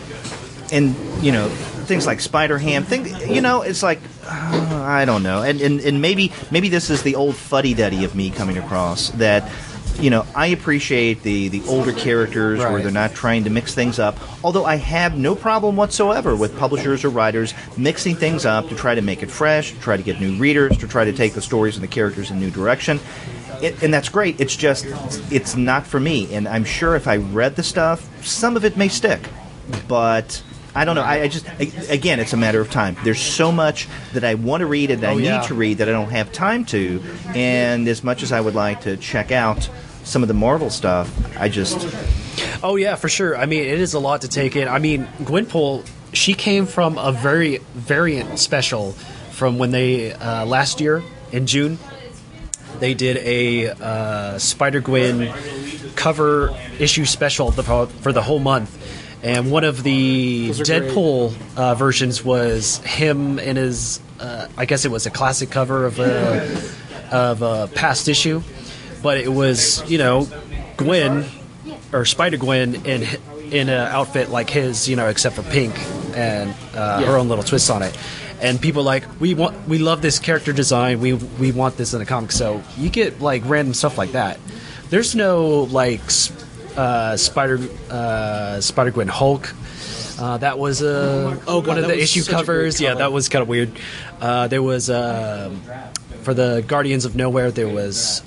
things like Spider-Ham, it's like, I don't know. And maybe this is the old fuddy-duddy of me coming across, that I appreciate the older characters where they're not trying to mix things up, although I have no problem whatsoever with publishers or writers mixing things up to try to make it fresh, to try to get new readers, to try to take the stories and the characters in a new direction. And that's great. It's just, it's not for me. And I'm sure if I read the stuff, some of it may stick. But I don't know. I just, again, it's a matter of time. There's so much that I want to read and I need to read that I don't have time to. And as much as I would like to check out some of the Marvel stuff, I just... Oh, yeah, for sure. I mean, it is a lot to take in. I mean, Gwenpool, she came from a very variant special from when they, last year, in June, they did a Spider-Gwen cover issue special for the whole month. And one of the Deadpool versions was him in his, I guess it was a classic cover of a past issue. but it was Gwen or Spider-Gwen in an outfit like his, except for pink and her own little twist on it. And people are like, we love this character design. We want this in the comics. So you get like random stuff like that. There's no like Spider-Gwen Hulk. That was one of the issue covers. Yeah, that was kind of weird. There was for the Guardians of Nowhere. There was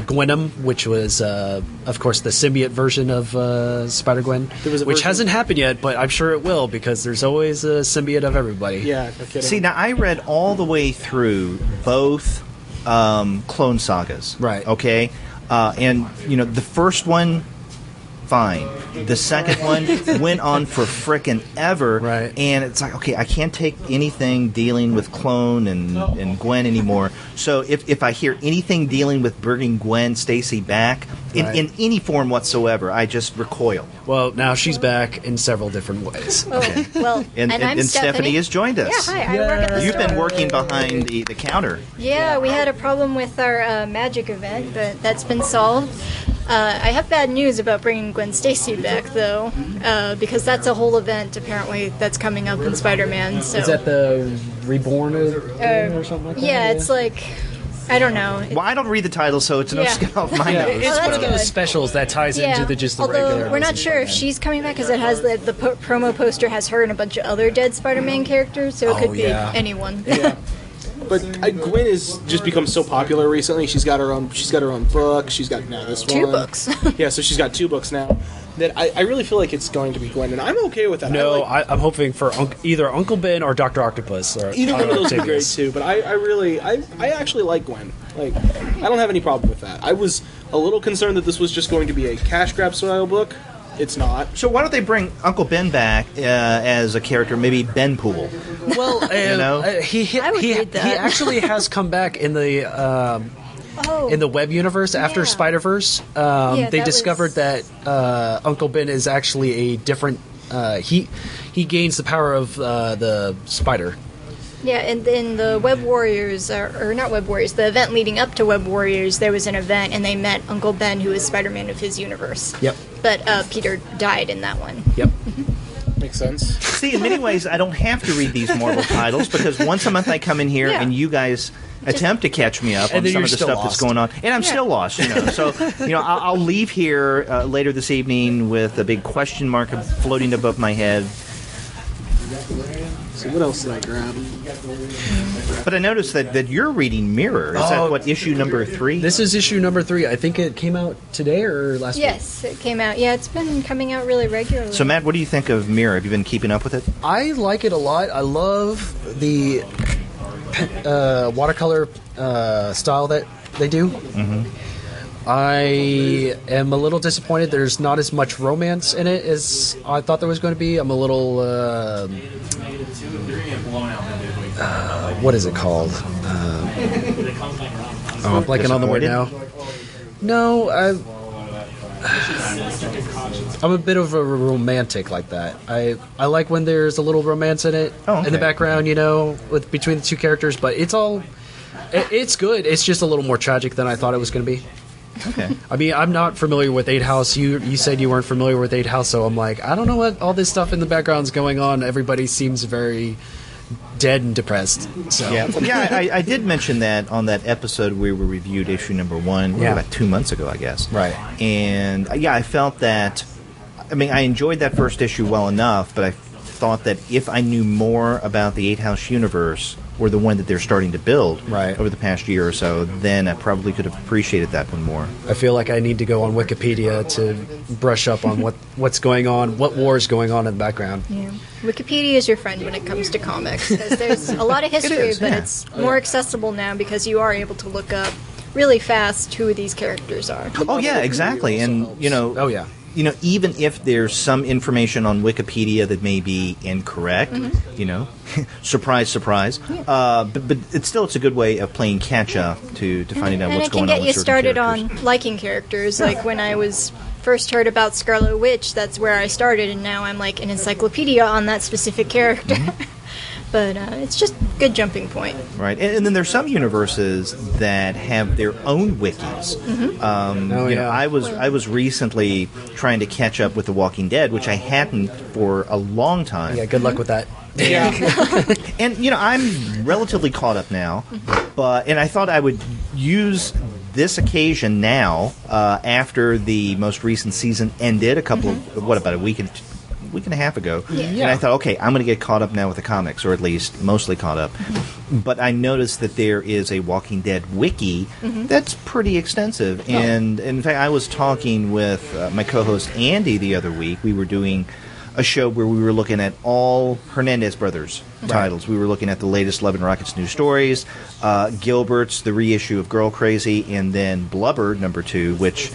Gwenom, which was of course the symbiote version of Spider-Gwen, which hasn't happened yet, but I'm sure it will because there's always a symbiote of everybody. Yeah, no kidding. See, now I read all the way through both Clone Sagas. Right. Okay. And the first one, fine. The second one went on for frickin' ever. Right. And it's like, okay, I can't take anything dealing with Clone and Gwen anymore. So if I hear anything dealing with bringing Gwen Stacy back in any form whatsoever, I just recoil. Well, now she's back in several different ways. Oh, well, And I'm Stephanie has joined us. Yeah, hi. I work at the You've store. been working behind the counter. Yeah, we had a problem with our magic event, but that's been solved. I have bad news about bringing Gwen Stacy back, though, because that's a whole event, apparently, that's coming up in Spider-Man. So. Is that the Reborn or something like that? Yeah, it's like, I don't know. Well, I don't read the title, so it's no skin off my nose. It's that's one of those good. specials that ties into just the Although regular. we're not sure if she's coming back because it has the promo poster has her and a bunch of other dead Spider-Man characters, so it could be anyone. Yeah. But Gwen has just become so popular recently. She's got her own book. She's got now this one. 2 books. Yeah, so she's got 2 books now. That I really feel like it's going to be Gwen, and I'm okay with that. No, I'm hoping for either Uncle Ben or Dr. Octopus. Or either one of those would be great too. But I actually like Gwen. Like, I don't have any problem with that. I was a little concerned that this was just going to be a cash grab style book. It's not. So why don't they bring Uncle Ben back as a character, maybe Ben Poole? Well, he read that. he actually has come back in the in the web universe after Spider-Verse. They discovered that Uncle Ben is actually a different. He gains the power of the spider. Yeah, and in the Web Warriors, or not Web Warriors, the event leading up to Web Warriors, there was an event, and they met Uncle Ben, who is Spider-Man of his universe. Yep. But Peter died in that one. Yep. Makes sense. See, in many ways, I don't have to read these Marvel titles because once a month I come in here and you guys attempt to catch me up on then some you're of the still stuff that's going on, and I'm still lost. So I'll leave here later this evening with a big question mark floating above my head. So what else did I grab? But I noticed that you're reading Mirror. Is that what, issue number 3? This is issue number 3. I think it came out today or last week. Yes, it came out. Yeah, it's been coming out really regularly. So Matt, what do you think of Mirror? Have you been keeping up with it? I like it a lot. I love the watercolor style that they do. Mm-hmm. I am a little disappointed there's not as much romance in it as I thought there was going to be. I'm a little... what is it called? I'm blanking on the word now. No, I'm a bit of a romantic like that. I like when there's a little romance in it in the background, with between the two characters. But it's good. It's just a little more tragic than I thought it was going to be. Okay. I mean, I'm not familiar with 8 House. You said you weren't familiar with 8 House, so I'm like, I don't know what all this stuff in the background is going on. Everybody seems very dead and depressed. So I did mention that on that episode where we reviewed issue number 1 about 2 months ago, I guess. Right. And I felt that. I mean, I enjoyed that first issue well enough, but I thought that if I knew more about the 8 House universe, or the one that they're starting to build over the past year or so, then I probably could have appreciated that one more. I feel like I need to go on Wikipedia to brush up on what's going on, what war is going on in the background. Yeah. Wikipedia is your friend when it comes to comics, because there's a lot of history, but it's more accessible now because you are able to look up really fast who these characters are. Oh, yeah, exactly. And, even if there's some information on Wikipedia that may be incorrect, surprise, surprise, but it's a good way of playing catch-up to finding out what's going on with certain characters. And it can get you started on liking characters. Like when I was first heard about Scarlet Witch, that's where I started, and now I'm like an encyclopedia on that specific character. But it's just a good jumping point. Right, and then there's some universes that have their own wikis. You know, I was recently trying to catch up with The Walking Dead, which I hadn't for a long time. Yeah, good luck with that. Yeah. And you know, I'm relatively caught up now, and I thought I would use this occasion now after the most recent season ended about a week and a half ago. And I thought, okay, I'm going to get caught up now with the comics, or at least mostly caught up. But I noticed that there is a Walking Dead wiki that's pretty extensive. And in fact, I was talking with my co-host Andy the other week. We were doing a show where we were looking at all Hernandez Brothers titles. We were looking at the latest Love and Rockets New Stories, Gilbert's, the reissue of Girl Crazy, and then Blubber #2, which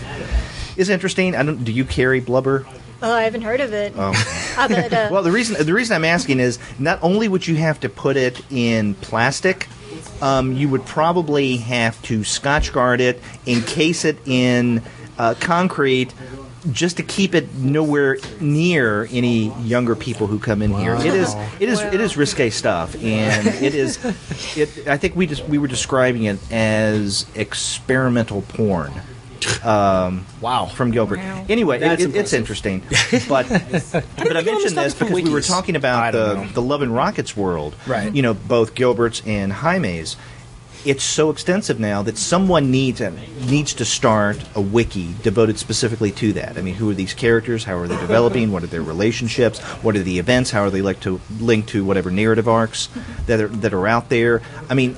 is interesting. Do you carry Blubber? Oh, I haven't heard of it. Oh. But, Well, the reason I'm asking is not only would you have to put it in plastic, you would probably have to Scotch guard it, encase it in concrete, just to keep it nowhere near any younger people who come in here. It is risque stuff, and I think we were describing it as experimental porn. From Gilbert. Wow. Anyway, it's impressive. interesting. But I mentioned this because we were talking about the Love and Rockets world. Right. You know, both Gilbert's and Jaime's. It's so extensive now that someone needs to start a wiki devoted specifically to that. I mean, who are these characters? How are they developing? What are their relationships? What are the events? How are they linked to whatever narrative arcs that are out there? I mean,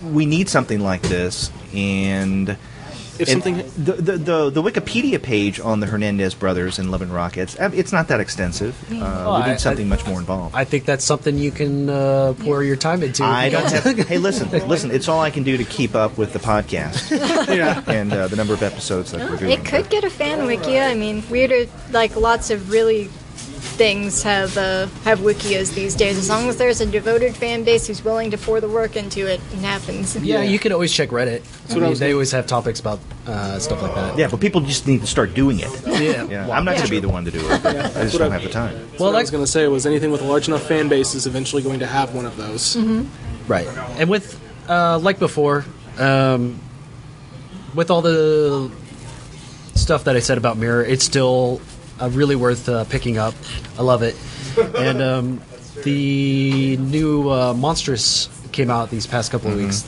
we need something like this, and the Wikipedia page on the Hernandez Brothers and Love and Rockets, it's not that extensive. We need something much more involved. I think that's something you can pour your time into. I don't have. Hey, listen! It's all I can do to keep up with the podcast and the number of episodes that we're doing. it could get a fan wiki. I mean, lots of really things have wikias these days. As long as there's a devoted fan base who's willing to pour the work into it, it happens. Yeah, you can always check Reddit. They always have topics about stuff like that. Yeah, but people just need to start doing it. Yeah. I'm not going to be the one to do it. I just don't have the time. What I was going to say was anything with a large enough fan base is eventually going to have one of those. Right. And with, like before, with all the stuff that I said about Mirror, it's still really worth picking up. I love it. And the new Monstrous came out these past couple of weeks.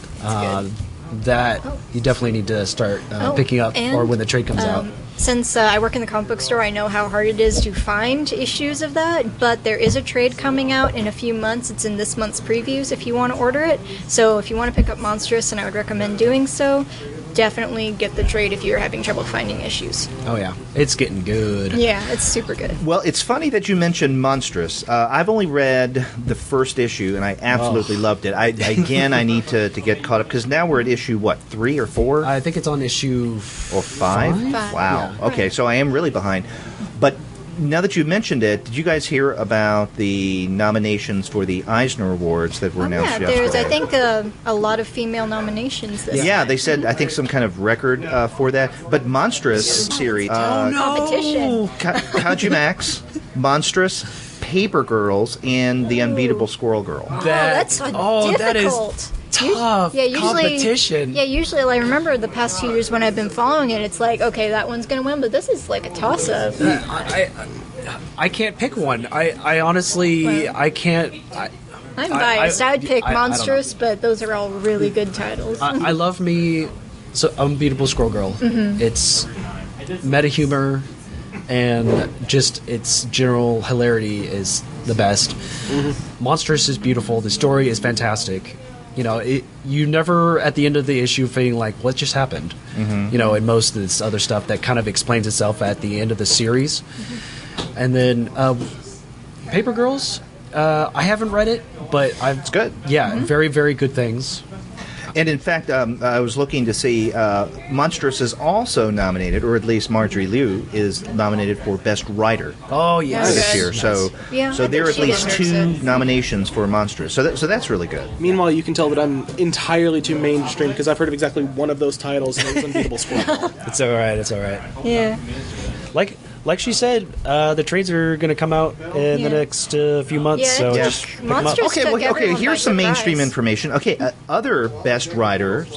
That you definitely need to start picking up, or when the trade comes out. Since I work in the comic book store, I know how hard it is to find issues of that, but there is a trade coming out in a few months. It's in this month's previews if you want to order it. So if you want to pick up Monstrous, and I would recommend doing so, definitely get the trade if you're having trouble finding issues. Oh yeah, it's getting good. Yeah, it's super good. Well, it's funny that you mentioned Monstrous. I've only read the first issue, and I absolutely loved it. I need to get caught up, because now we're at issue, 3 or 4? I think it's on issue Or 5? Wow. Yeah. Okay, so I am really behind. But now that you mentioned it, did you guys hear about the nominations for the Eisner Awards that were announced yesterday? There's, I think, a lot lot of female nominations this Yeah, they said, I think, some kind of record for that. But Monstrous series. competition. Kaji Max, Monstrous, Paper Girls, and The Unbeatable Squirrel Girl. That's difficult. That is tough competition. Yeah, usually, I remember the past 2 years when I've been following it, it's like, okay, that one's going to win, but this is like a toss-up. I can't pick one. I honestly, I can't. I'm biased. I'd pick I don't know. Monstrous, but those are all really good titles. I love me Unbeatable Squirrel Girl. Mm-hmm. It's meta humor and just its general hilarity is the best. Mm-hmm. Monstrous is beautiful. The story is fantastic. You know, you never at the end of the issue feeling like what just happened. Mm-hmm. You know, and most of this other stuff that kind of explains itself at the end of the series. Mm-hmm. And then Paper Girls. I haven't read it, but It's good. Yeah, Mm-hmm. very, very good things. And in fact, I was looking to see Monstrous is also nominated, or at least Marjorie Liu is nominated for Best Writer Oh yes, this year. Nice. So I there are at think she least deserves 2 it. nominations for Monstrous. So that's really good. Meanwhile, you can tell that I'm entirely too mainstream because I've heard of exactly one of those titles, and it was Unbeatable Squirrel. It's all right. It's all right. Yeah. like she said, the trades are going to come out in the next few months. Yeah, so it just took- pick 'em up. Monsters Okay, took well, okay. everyone by Here's some mainstream surprise. information. Okay, other best writers,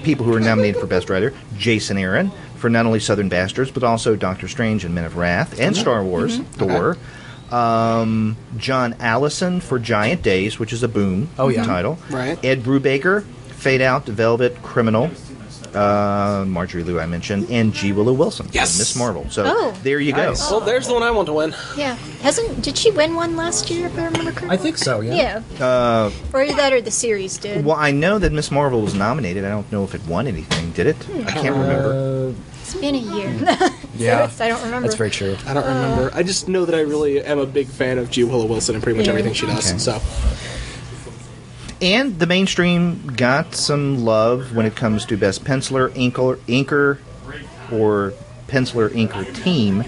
people who are nominated for best writer: Jason Aaron for not only Southern Bastards but also Doctor Strange and Men of Wrath and Star Wars, Thor. John Allison for Giant Days, which is a Boom title. Right. Ed Brubaker, Fade Out, Velvet, Criminal. Marjorie Liu I mentioned, and G. Willow Wilson, for Yes! Miss Marvel. So Oh. there you go. Well, there's the one I want to win. Yeah. Did she win one last year, if I remember correctly? I think so, yeah. Yeah. Or that or the series did. Well, I know that Miss Marvel was nominated. I don't know if it won anything. Did it? I can't remember. It's been a year. Yeah. So I don't remember. That's very true. I don't remember. I just know that I really am a big fan of G. Willow Wilson and pretty much Yeah. everything she does. Okay. So And the mainstream got some love when it comes to best penciler, inker, or penciler, inker team.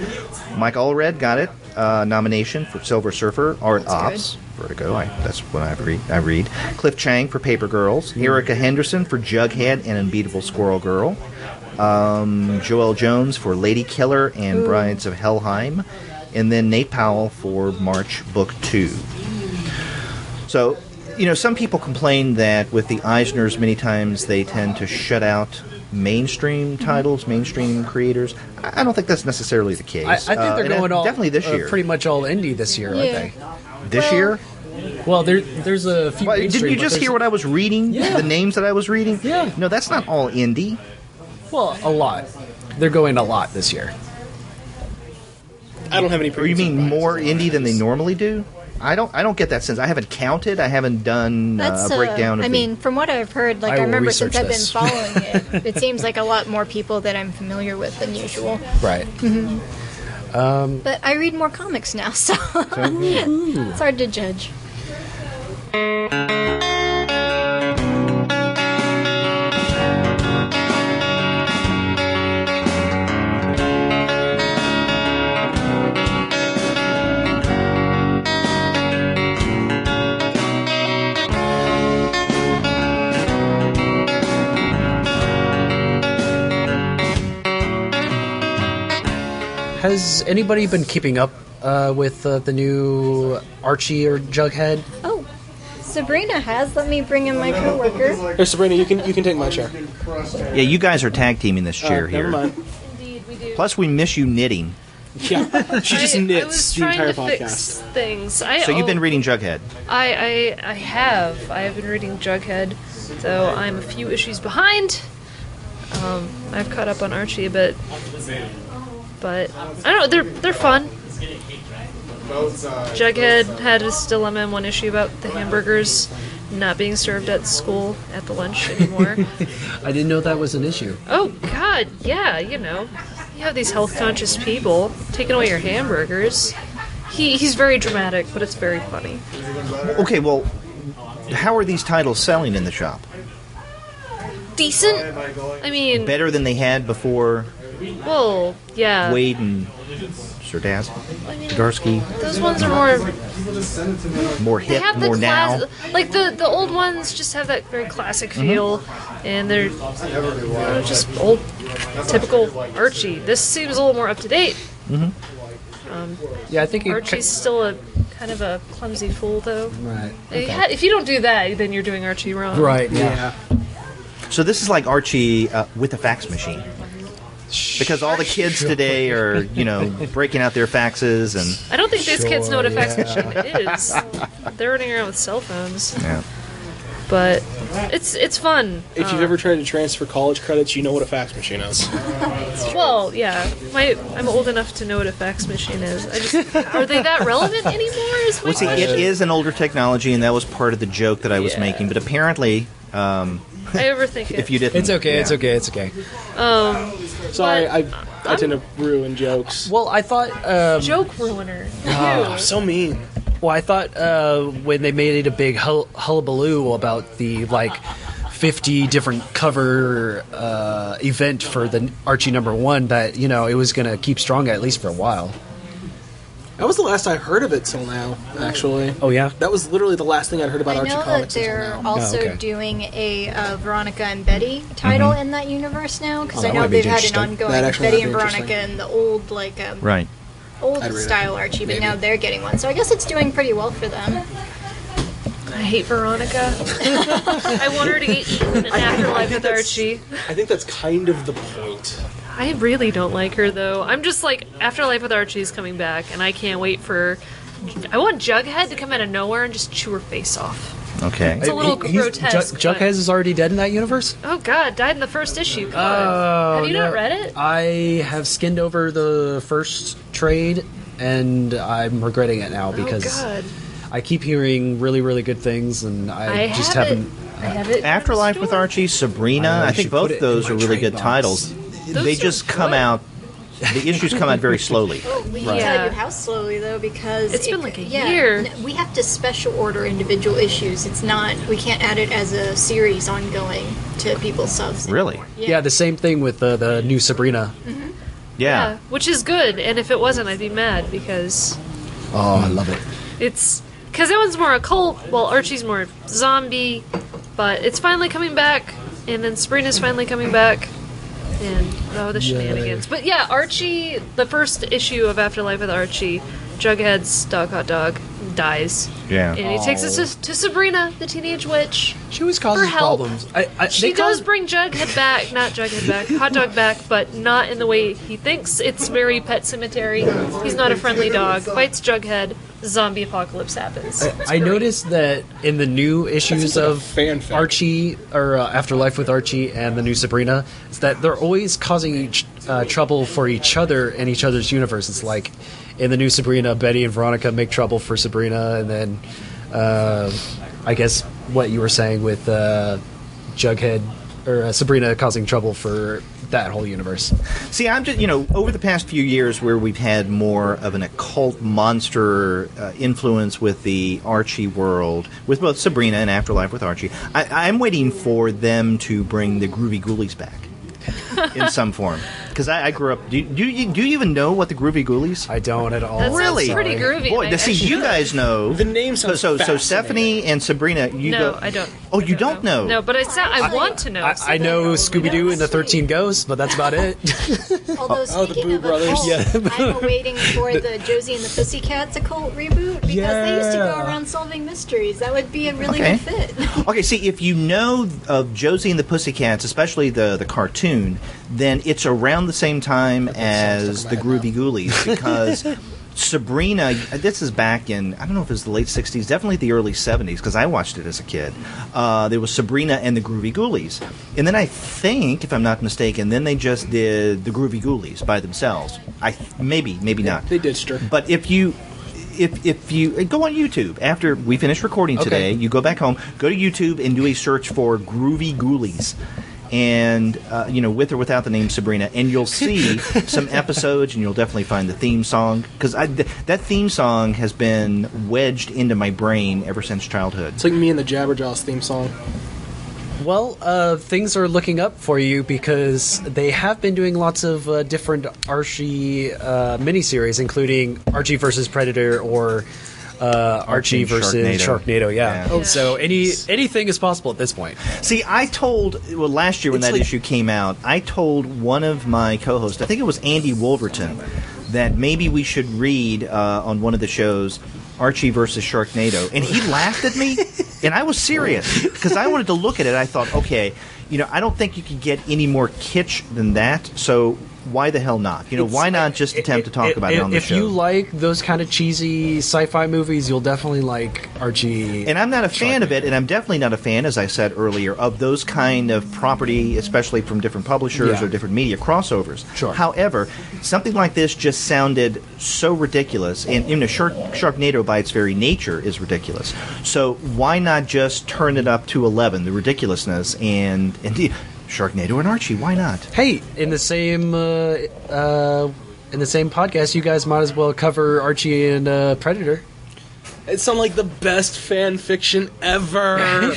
Mike Allred got it. Nomination for Silver Surfer, Art That's Ops, Vertigo. That's what I read. Cliff Chang for Paper Girls. Erica Henderson for Jughead and Unbeatable Squirrel Girl. Joelle Jones for Lady Killer and Brides of Helheim. And then Nate Powell for March Book 2. So, some people complain that with the Eisners, many times they tend to shut out mainstream titles, mainstream creators. I don't think that's necessarily the case. I think they're and going all definitely this year. pretty much all indie this year, aren't Yeah. they? This year? Well, there's a few. Well, didn't you just hear what I was reading? Yeah. The names that I was reading? Yeah. No, that's not all indie. Well, a lot. They're going a lot this year. I don't have any. Or you mean more indie than they normally do? I don't get that sense. I haven't counted. I haven't done That's a breakdown of I mean, from what I've heard, I I will remember since research I've been this. following it, it seems like a lot more people that I'm familiar with than usual. Right. But I read more comics now, so it's hard to judge. Has anybody been keeping up with the new Archie or Jughead? Oh, Sabrina has. Let me bring in my coworker. Here, Sabrina, you can take my chair. Yeah, you guys are tag teaming this chair here. Never mind. Indeed, we do. Plus, we miss you knitting. Yeah, she just I knits was the trying entire to podcast. fix things. So you've been reading Jughead. I have. I have been reading Jughead, so I'm a few issues behind. I've caught up on Archie a bit, but I don't know. They're fun. Jughead had his dilemma in one issue about the hamburgers not being served at school at the lunch anymore. I didn't know that was an issue. Oh God, yeah, you have these health conscious people taking away your hamburgers. He's very dramatic, but it's very funny. Okay, well, how are these titles selling in the shop? Decent. I mean, Better than they had before well, yeah. Wade and Sardaz, I mean, Darsky? those ones are more. More They hip, have the more now? class, like the old ones just have that very classic feel, and they're just old, typical Archie. This seems a little more up to date. Yeah, I think Archie's still a kind of a clumsy fool, though. right. If you don't do that, then you're doing Archie wrong. Right. Yeah. So this is like Archie with a fax machine. Because all the kids today are, breaking out their faxes and... I don't think these kids know what a fax machine is. They're running around with cell phones. Yeah. But it's fun. If you've ever tried to transfer college credits, you know what a fax machine is. Well, yeah. I'm old enough to know what a fax machine is. Are they that relevant anymore? Is my Well, see, it question. is an older technology, and that was part of the joke that I was Yeah. making. But apparently, I overthink it. if you didn't... It's okay. yeah. It's okay. It's okay. Sorry, But I tend to ruin jokes. Well, I thought. Joke ruiner. Oh, so mean. Well, I thought when they made it a big hullabaloo about the 50 different cover event for the Archie #1 that it was going to keep strong at least for a while. That was the last I heard of it till now, actually. Oh, yeah? That was literally the last thing I'd heard about I Archie know that comics until they're now. also okay. doing a Veronica and Betty title in that universe now, because Oh, I that know might be they've had an interesting. ongoing That actually Betty might and be Veronica interesting. and the old Right. old I'd read it. style Archie, but Maybe. now they're getting one. So I guess it's doing pretty well for them. I hate Veronica. I want her to get eaten in Afterlife with Archie. I think that's kind of the point. I really don't like her though. I'm just like, Afterlife with Archie is coming back, and I can't wait for. I want Jughead to come out of nowhere and just chew her face off. Okay. It's a little grotesque. but- Jughead is already dead in that universe? Oh God, died in the first issue. Come on. Have you not read it? I have skinned over the first trade, and I'm regretting it now because Oh God. I keep hearing really, really good things, and I just have haven't. I have it. in the Afterlife with store. Archie, Sabrina. I I should think both put it those in are my really trade good box. titles. Those They are just come good. out. The issues come out very slowly. We Right. can tell Yeah. you how slowly though, because It's been like a year. We have to special order individual issues. It's not. We can't add it as a series ongoing to people's subs. Really? Yeah, the same thing with the new Sabrina. Yeah. Which is good, and if it wasn't, I'd be mad because Oh, I love it. it's because that one's more occult, while Archie's more zombie. But it's finally coming back, and then Sabrina's finally coming back, and the shenanigans. But yeah, Archie, the first issue of Afterlife with Archie, Jughead's dog hot dog dies, Yeah. and he takes us to Sabrina, the teenage witch. She always causes For help. problems. She does bring Jughead back, not Jughead back, Hot Dog back, but not in the way he thinks. It's very Pet Cemetery. He's not a friendly dog. Fights Jughead, zombie apocalypse happens. It's I great. noticed that in the new issues like a of fanfic. Archie, or Afterlife with Archie and the new Sabrina, is that they're always causing trouble for each other in each other's universe. It's like in the new Sabrina, Betty and Veronica make trouble for Sabrina, and then I guess what you were saying with Jughead or Sabrina causing trouble for that whole universe. See, I'm just, over the past few years where we've had more of an occult monster influence with the Archie world, with both Sabrina and Afterlife with Archie, I'm waiting for them to bring the Groovy Ghoulies back in some form. Because I grew up. Do you even know what the Groovy Ghoulies? I don't at all. That sounds Really? pretty groovy. Boy, I see, should. you guys know. The name sounds So fascinating. Stephanie and Sabrina, you No, go. I don't. Oh, you don't know? No, but I want to know. I know Scooby Doo and the 13 Ghosts, but that's about it. Although the speaking Boo of Brothers. occult, I'm waiting for the Josie and the Pussycats occult reboot because they used to go Yeah. around solving mysteries. That would be a really Okay. good fit. Okay, see, if you know of Josie and the Pussycats, especially the cartoon, then it's around the same time as the Groovy Ghoulies because Sabrina, this is back in, I don't know if it was the late 60s, definitely the early 70s, because I watched it as a kid. There was Sabrina and the Groovy Ghoulies. And then I think, if I'm not mistaken, then they just did the Groovy Ghoulies by themselves. Maybe not. They ditched her. But if you go on YouTube after we finish recording today, you go back home, go to YouTube and do a search for Groovy Ghoulies, and with or without the name Sabrina, and you'll see some episodes, and you'll definitely find the theme song because that theme song has been wedged into my brain ever since childhood. It's like me and the Jabberjaws theme song. Well, things are looking up for you because they have been doing lots of different Archie miniseries, including Archie versus Predator or Archie and versus Sharknado. Sharknado. Yeah. Yeah. So anything is possible at this point. See, last year when It's that like- issue came out, I told one of my co-hosts, I think it was Andy Wolverton, that maybe we should read on one of the shows Archie versus Sharknado, and he laughed at me, and I was serious because I wanted to look at it. I thought, okay, I don't think you can get any more kitsch than that, so why the hell not? Why not just attempt to talk about it on the show? If you like those kind of cheesy sci-fi movies, you'll definitely like Archie. And I'm not a fan of it, and I'm definitely not a fan, as I said earlier, of those kind of property, especially from different publishers Yeah. or different media crossovers. Sure. However, something like this just sounded so ridiculous, and Sharknado by its very nature is ridiculous. So why not just turn it up to 11, the ridiculousness, and Sharknado and Archie, why not? Hey, in the same podcast, you guys might as well cover Archie and Predator. It sounds like the best fan fiction ever.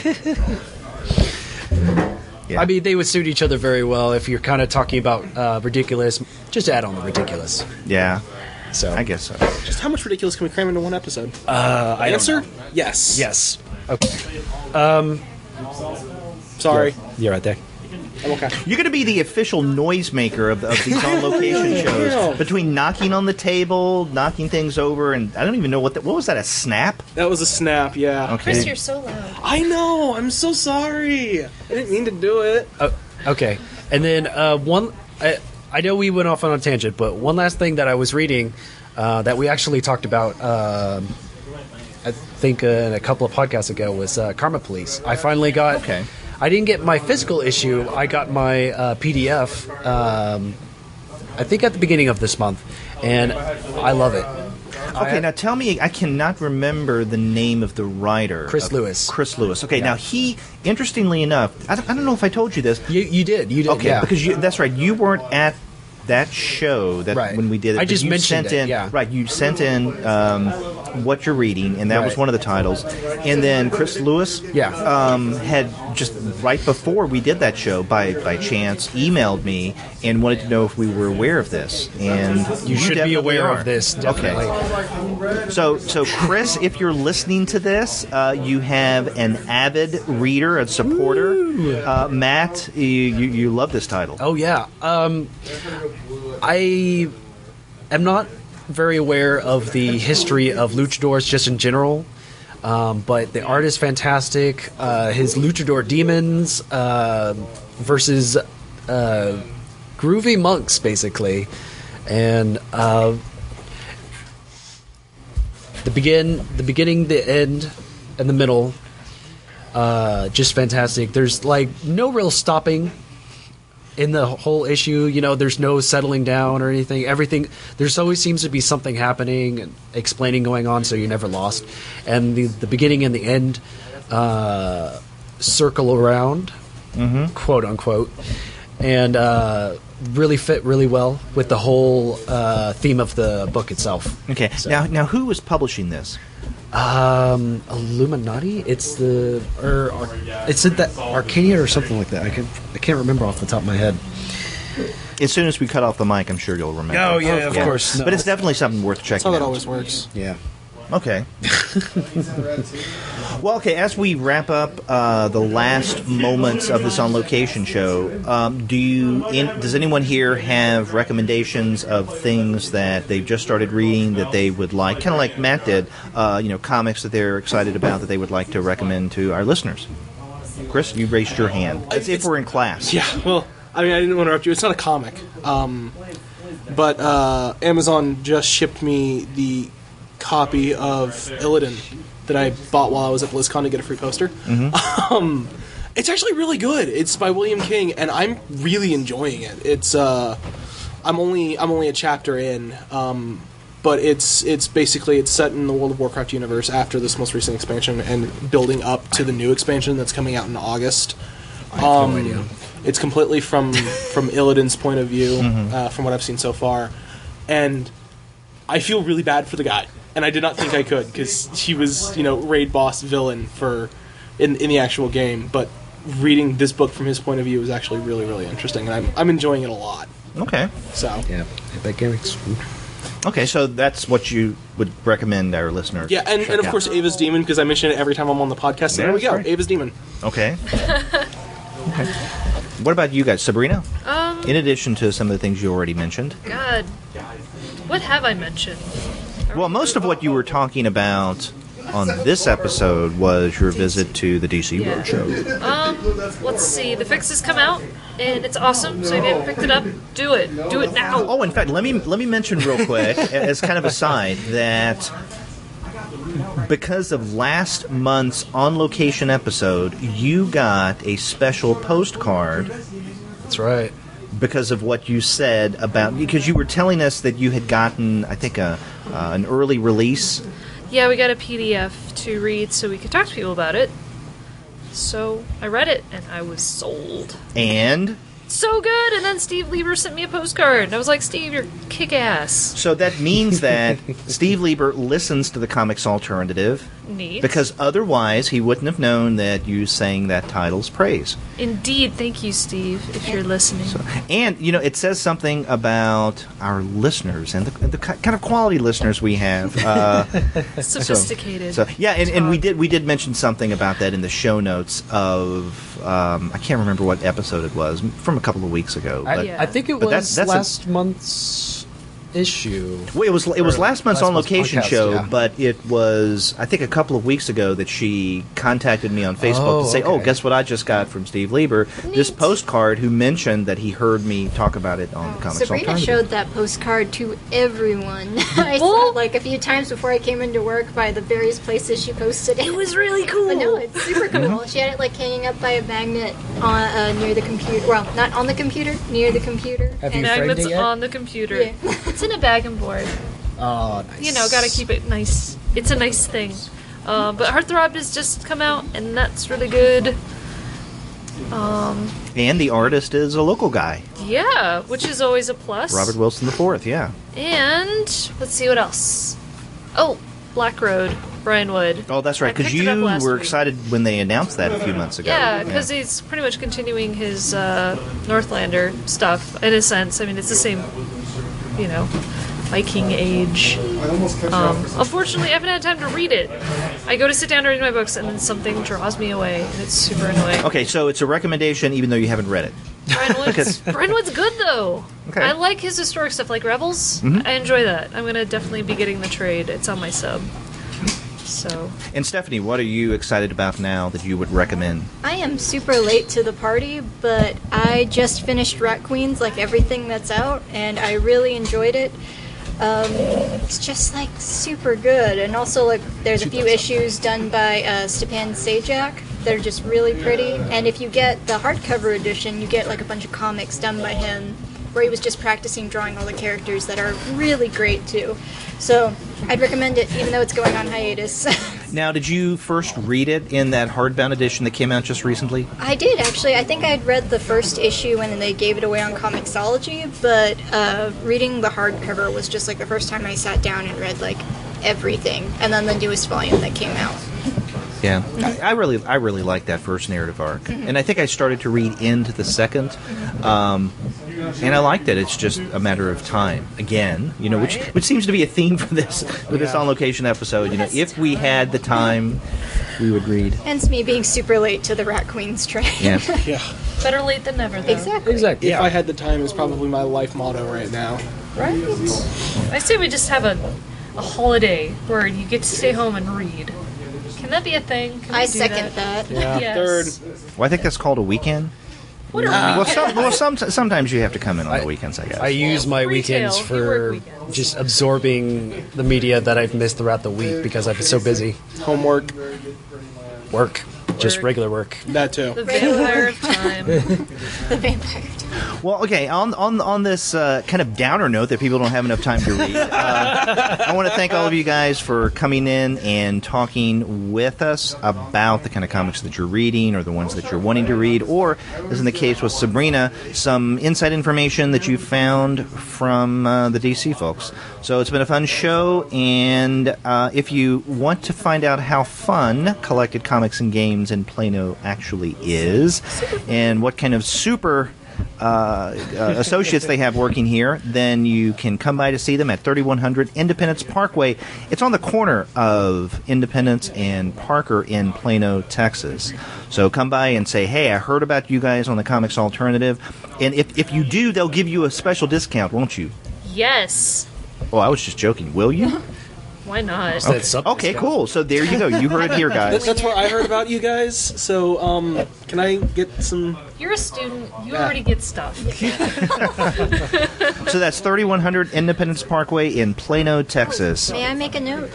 Yeah. I mean, they would suit each other very well. If you're kind of talking about ridiculous, just add on the ridiculous. Yeah. So I guess so. Just how much ridiculous can we cram into one episode? I Answer? don't know. Yes. Yes. Okay. Sorry. You're right there. I'm okay. You're going to be the official noisemaker of these on-location shows. Yeah. Between knocking on the table, knocking things over, and I don't even know what was that, a snap? That was a snap, yeah. Okay. Chris, you're so loud. I know. I'm so sorry. I didn't mean to do it. Okay. And then I know we went off on a tangent, but one last thing that I was reading that we actually talked about, I think in a couple of podcasts ago, was Karma Police. I finally got... Okay. I didn't get my physical issue. I got my PDF, I think at the beginning of this month, and I love it. Okay, now tell me, I cannot remember the name of the writer. Chris Lewis. Chris Lewis. Okay, Yeah. now he, interestingly enough, I don't know if I told you this. You did. Okay, yeah. because that's right. You weren't at that show Right. when we did it. I but just you mentioned sent it, in, yeah. Right, you sent in what you're reading, and that was Right. one of the titles. And then Chris Lewis had just right before we did that show, by chance, emailed me and wanted to know if we were aware of this. And You should be definitely aware are. of this, definitely. Okay. So Chris, if you're listening to this, you have an avid reader, a supporter. Matt, you love this title. Oh, yeah. I am not very aware of the history of luchadors just in general, but the art is fantastic. His luchador demons versus groovy monks, basically. And the beginning, the end, and the middle, just fantastic. There's like no real stopping in the whole issue. You know, there's no settling down or anything. Everything, there's always seems to be something happening and explaining going on, so you're never lost. And the beginning and the end circle around, quote unquote, and really fit really well with the whole theme of the book itself. Okay. So- Now who was publishing this? Illuminati. It's the it's that Arcadia or something like that. I can't remember off the top of my head. As soon as we cut off the mic, I'm sure you'll remember. Oh, yeah, of course. No. But it's definitely something worth That's checking how out. that always works. Yeah. Okay. Well, okay, as we wrap up the last moments of this On Location show, does anyone here have recommendations of things that they've just started reading that they would like, kind of like Matt did, comics that they're excited about that they would like to recommend to our listeners? Chris, you raised your hand. As if we're in class. Yeah, well, I mean, I didn't want to interrupt you. It's not a comic. But Amazon just shipped me the copy of Illidan that I bought while I was at BlizzCon to get a free poster. It's actually really good. It's by William King, and I'm really enjoying it. It's I'm only a chapter in, but it's basically it's set in the World of Warcraft universe after this most recent expansion and building up to the new expansion that's coming out in August. I have no idea. It's completely from Illidan's point of view, from what I've seen so far, and I feel really bad for the guy. And I did not think I could, because he was, raid boss villain in the actual game. But reading this book from his point of view is actually really, really interesting, and I'm enjoying it a lot. Okay. So Yeah. That game's Okay, so that's what you would recommend our listeners. yeah, and check of out. course Ava's Demon, because I mention it every time I'm on the podcast. So Yeah, there we that's go, right. Ava's Demon. Okay. What about you guys, Sabrina? In addition to some of the things you already mentioned. God, what have I mentioned? Well, most of what you were talking about on this episode was your visit to the DC Yeah. Roadshow. Let's see. The Fix has come out, and it's awesome. So if you haven't picked it up, do it. Do it now. Oh, in fact, let me mention real quick, as kind of a side, that because of last month's On Location episode, you got a special postcard That's right. because of what you said about, because you were telling us that you had gotten, I think, an early release. Yeah, we got a PDF to read so we could talk to people about it. So I read it, and I was sold. And so good. And then Steve Lieber sent me a postcard. And I was like, Steve, you're kick-ass. So that means that Steve Lieber listens to the Comics Alternative. Neat. Because otherwise he wouldn't have known that you sang that title's praise. Indeed. Thank you, Steve, if you're listening. And, it says something about our listeners and the kind of quality listeners we have. Sophisticated. And we did mention something about that in the show notes of, I can't remember what episode it was, from a couple of weeks ago. I think it was last month's issue. Well, it was last month's On Location podcast, show, yeah. but it was, I think, a couple of weeks ago that she contacted me on Facebook to say, okay. guess what I just got from Steve Lieber? This postcard who mentioned that he heard me talk about it on the Comics Sabrina Alternative. showed that postcard to everyone. I saw it like a few times before I came into work by the various places she posted it. It was really cool. But no, it's super cool. She had it like hanging up by a magnet on, near the computer. Well, not on the computer, near the computer. Have you And- framed Magnets it yet? on the computer. Yeah. It's in a bag and board. Oh, nice. Gotta keep it nice. It's a nice thing. But Heartthrob has just come out, and that's really good. And the artist is a local guy, Yeah, which is always a plus. Robert Wilson IV, yeah. And let's see what else. Oh, Black Road, Brian Wood. Oh, that's right, I because picked it up you last were week. excited when they announced that a few months ago. Yeah, because he's pretty much continuing his Northlander stuff, in a sense. I mean, it's the same, Viking Age. Unfortunately, I haven't had time to read it. I go to sit down to read my books, and then something draws me away, and it's super annoying. Okay, so it's a recommendation even though you haven't read it. Brian Wood's good, though. Okay. I like his historic stuff, like Rebels. I enjoy that. I'm going to definitely be getting the trade. It's on my sub. So, And Stephanie, what are you excited about now that you would recommend? I am super late to the party, but I just finished Rat Queens, like everything that's out, and I really enjoyed it. It's just like super good, and also like there's a few issues done by Stepan Sajak that are just really pretty. And if you get the hardcover edition, you get like a bunch of comics done by him where he was just practicing drawing all the characters that are really great too. So I'd recommend it, even though it's going on hiatus. Now, did you first read it in that hardbound edition that came out just recently? I did, actually. I think I'd read the first issue when they gave it away on Comixology, but reading the hardcover was just like the first time I sat down and read like everything, and then the newest volume that came out. Yeah, I really liked that first narrative arc, and I think I started to read into the second, and I liked it. It's just a matter of time. Again, which seems to be a theme for this On Location episode. If we had the time, we would read. Hence me being super late to the Rat Queens train. Yeah. Yeah. better late than never, though. Exactly. If I had the time is probably my life motto right now. Right? I say we just have a holiday where you get to stay home and read. Can that be a thing? Can we I do second that. Yeah. Yes. Third. Well, I think that's called a weekend. What are we? Sometimes you have to come in on the weekends, I guess. I use my Retail, weekends we work for weekends. just absorbing the media that I've missed throughout the week because I've been so busy. Homework. Work. Just regular work. That too. The vampire of time. The vampire. Well, okay, on this kind of downer note that people don't have enough time to read, I want to thank all of you guys for coming in and talking with us about the kind of comics that you're reading or the ones that you're wanting to read, or, as in the case with Sabrina, some inside information that you found from the DC folks. So it's been a fun show, and if you want to find out how fun Collected Comics and Games in Plano actually is, and what kind of super associates they have working here, then you can come by to see them at 3100 Independence Parkway. It's on the corner of Independence and Parker in Plano, Texas. So come by and say, hey, I heard about you guys on the Comics Alternative. And if you do, they'll give you a special discount, won't you? Yes. Oh, I was just joking. Will you? Why not? Okay, cool. So there you go. You heard it here, guys. That's where I heard about you guys. So, can I get some? You're a student. You already get stuff. So that's 3100 Independence Parkway in Plano, Texas. May I make a note?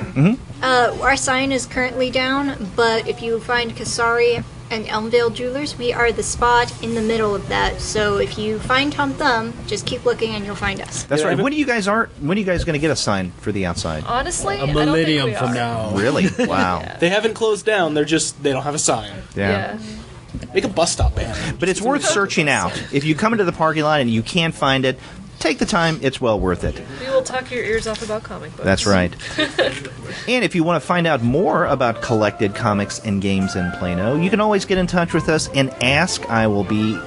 Our sign is currently down, but if you find Kasari and Elmdale Jewelers, we are the spot in the middle of that. So if you find Tom Thumb, just keep looking and you'll find us. That's right. When are you guys going to get a sign for the outside? Honestly, A millennium I don't think we from are. now. Really? Wow. They haven't closed down. They don't have a sign. Yeah. Make a bus stop banner. But it's worth searching out. If you come into the parking lot and you can't find it, take the time. It's well worth it. We will talk your ears off about comic books. That's right. And if you want to find out more about collected comics and games in Plano, you can always get in touch with us and ask. I will be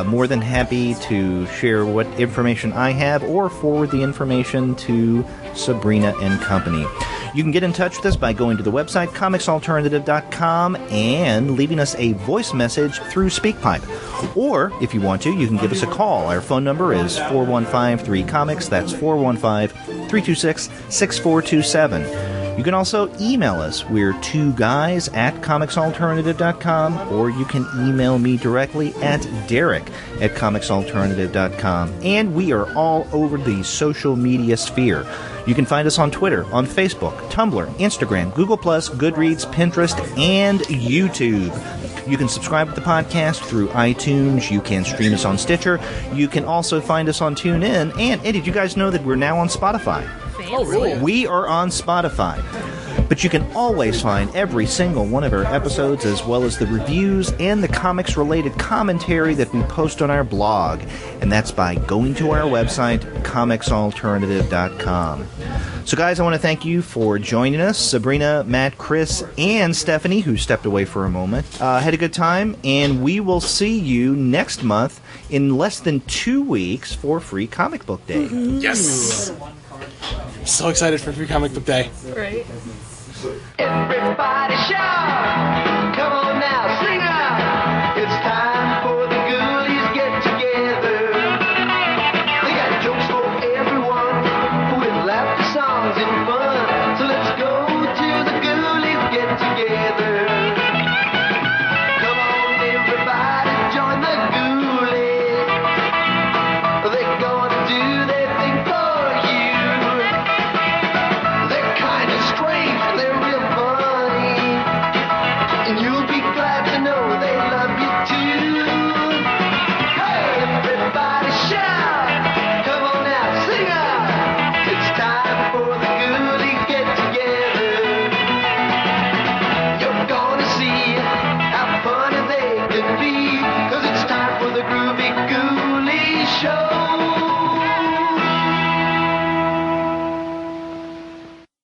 more than happy to share what information I have or forward the information to Sabrina and company. You can get in touch with us by going to the website comicsalternative.com and leaving us a voice message through SpeakPipe. Or, if you want to, you can give us a call. Our phone number is 415-3COMICS. That's 415-326-6427. You can also email us. We're 2guys@comicsalternative.com, or you can email me directly at derek@comicsalternative.com. And we are all over the social media sphere. You can find us on Twitter, on Facebook, Tumblr, Instagram, Google+, Goodreads, Pinterest, and YouTube. You can subscribe to the podcast through iTunes. You can stream us on Stitcher. You can also find us on TuneIn. And, did you guys know that we're now on Spotify? Oh, really? We are on Spotify. But you can always find every single one of our episodes, as well as the reviews and the comics-related commentary that we post on our blog. And that's by going to our website, comicsalternative.com. So, guys, I want to thank you for joining us. Sabrina, Matt, Chris, and Stephanie, who stepped away for a moment. Had a good time, and we will see you next month in less than 2 weeks for Free Comic Book Day. Mm-hmm. Yes! So excited for Free Comic Book Day. Right. Everybody shout!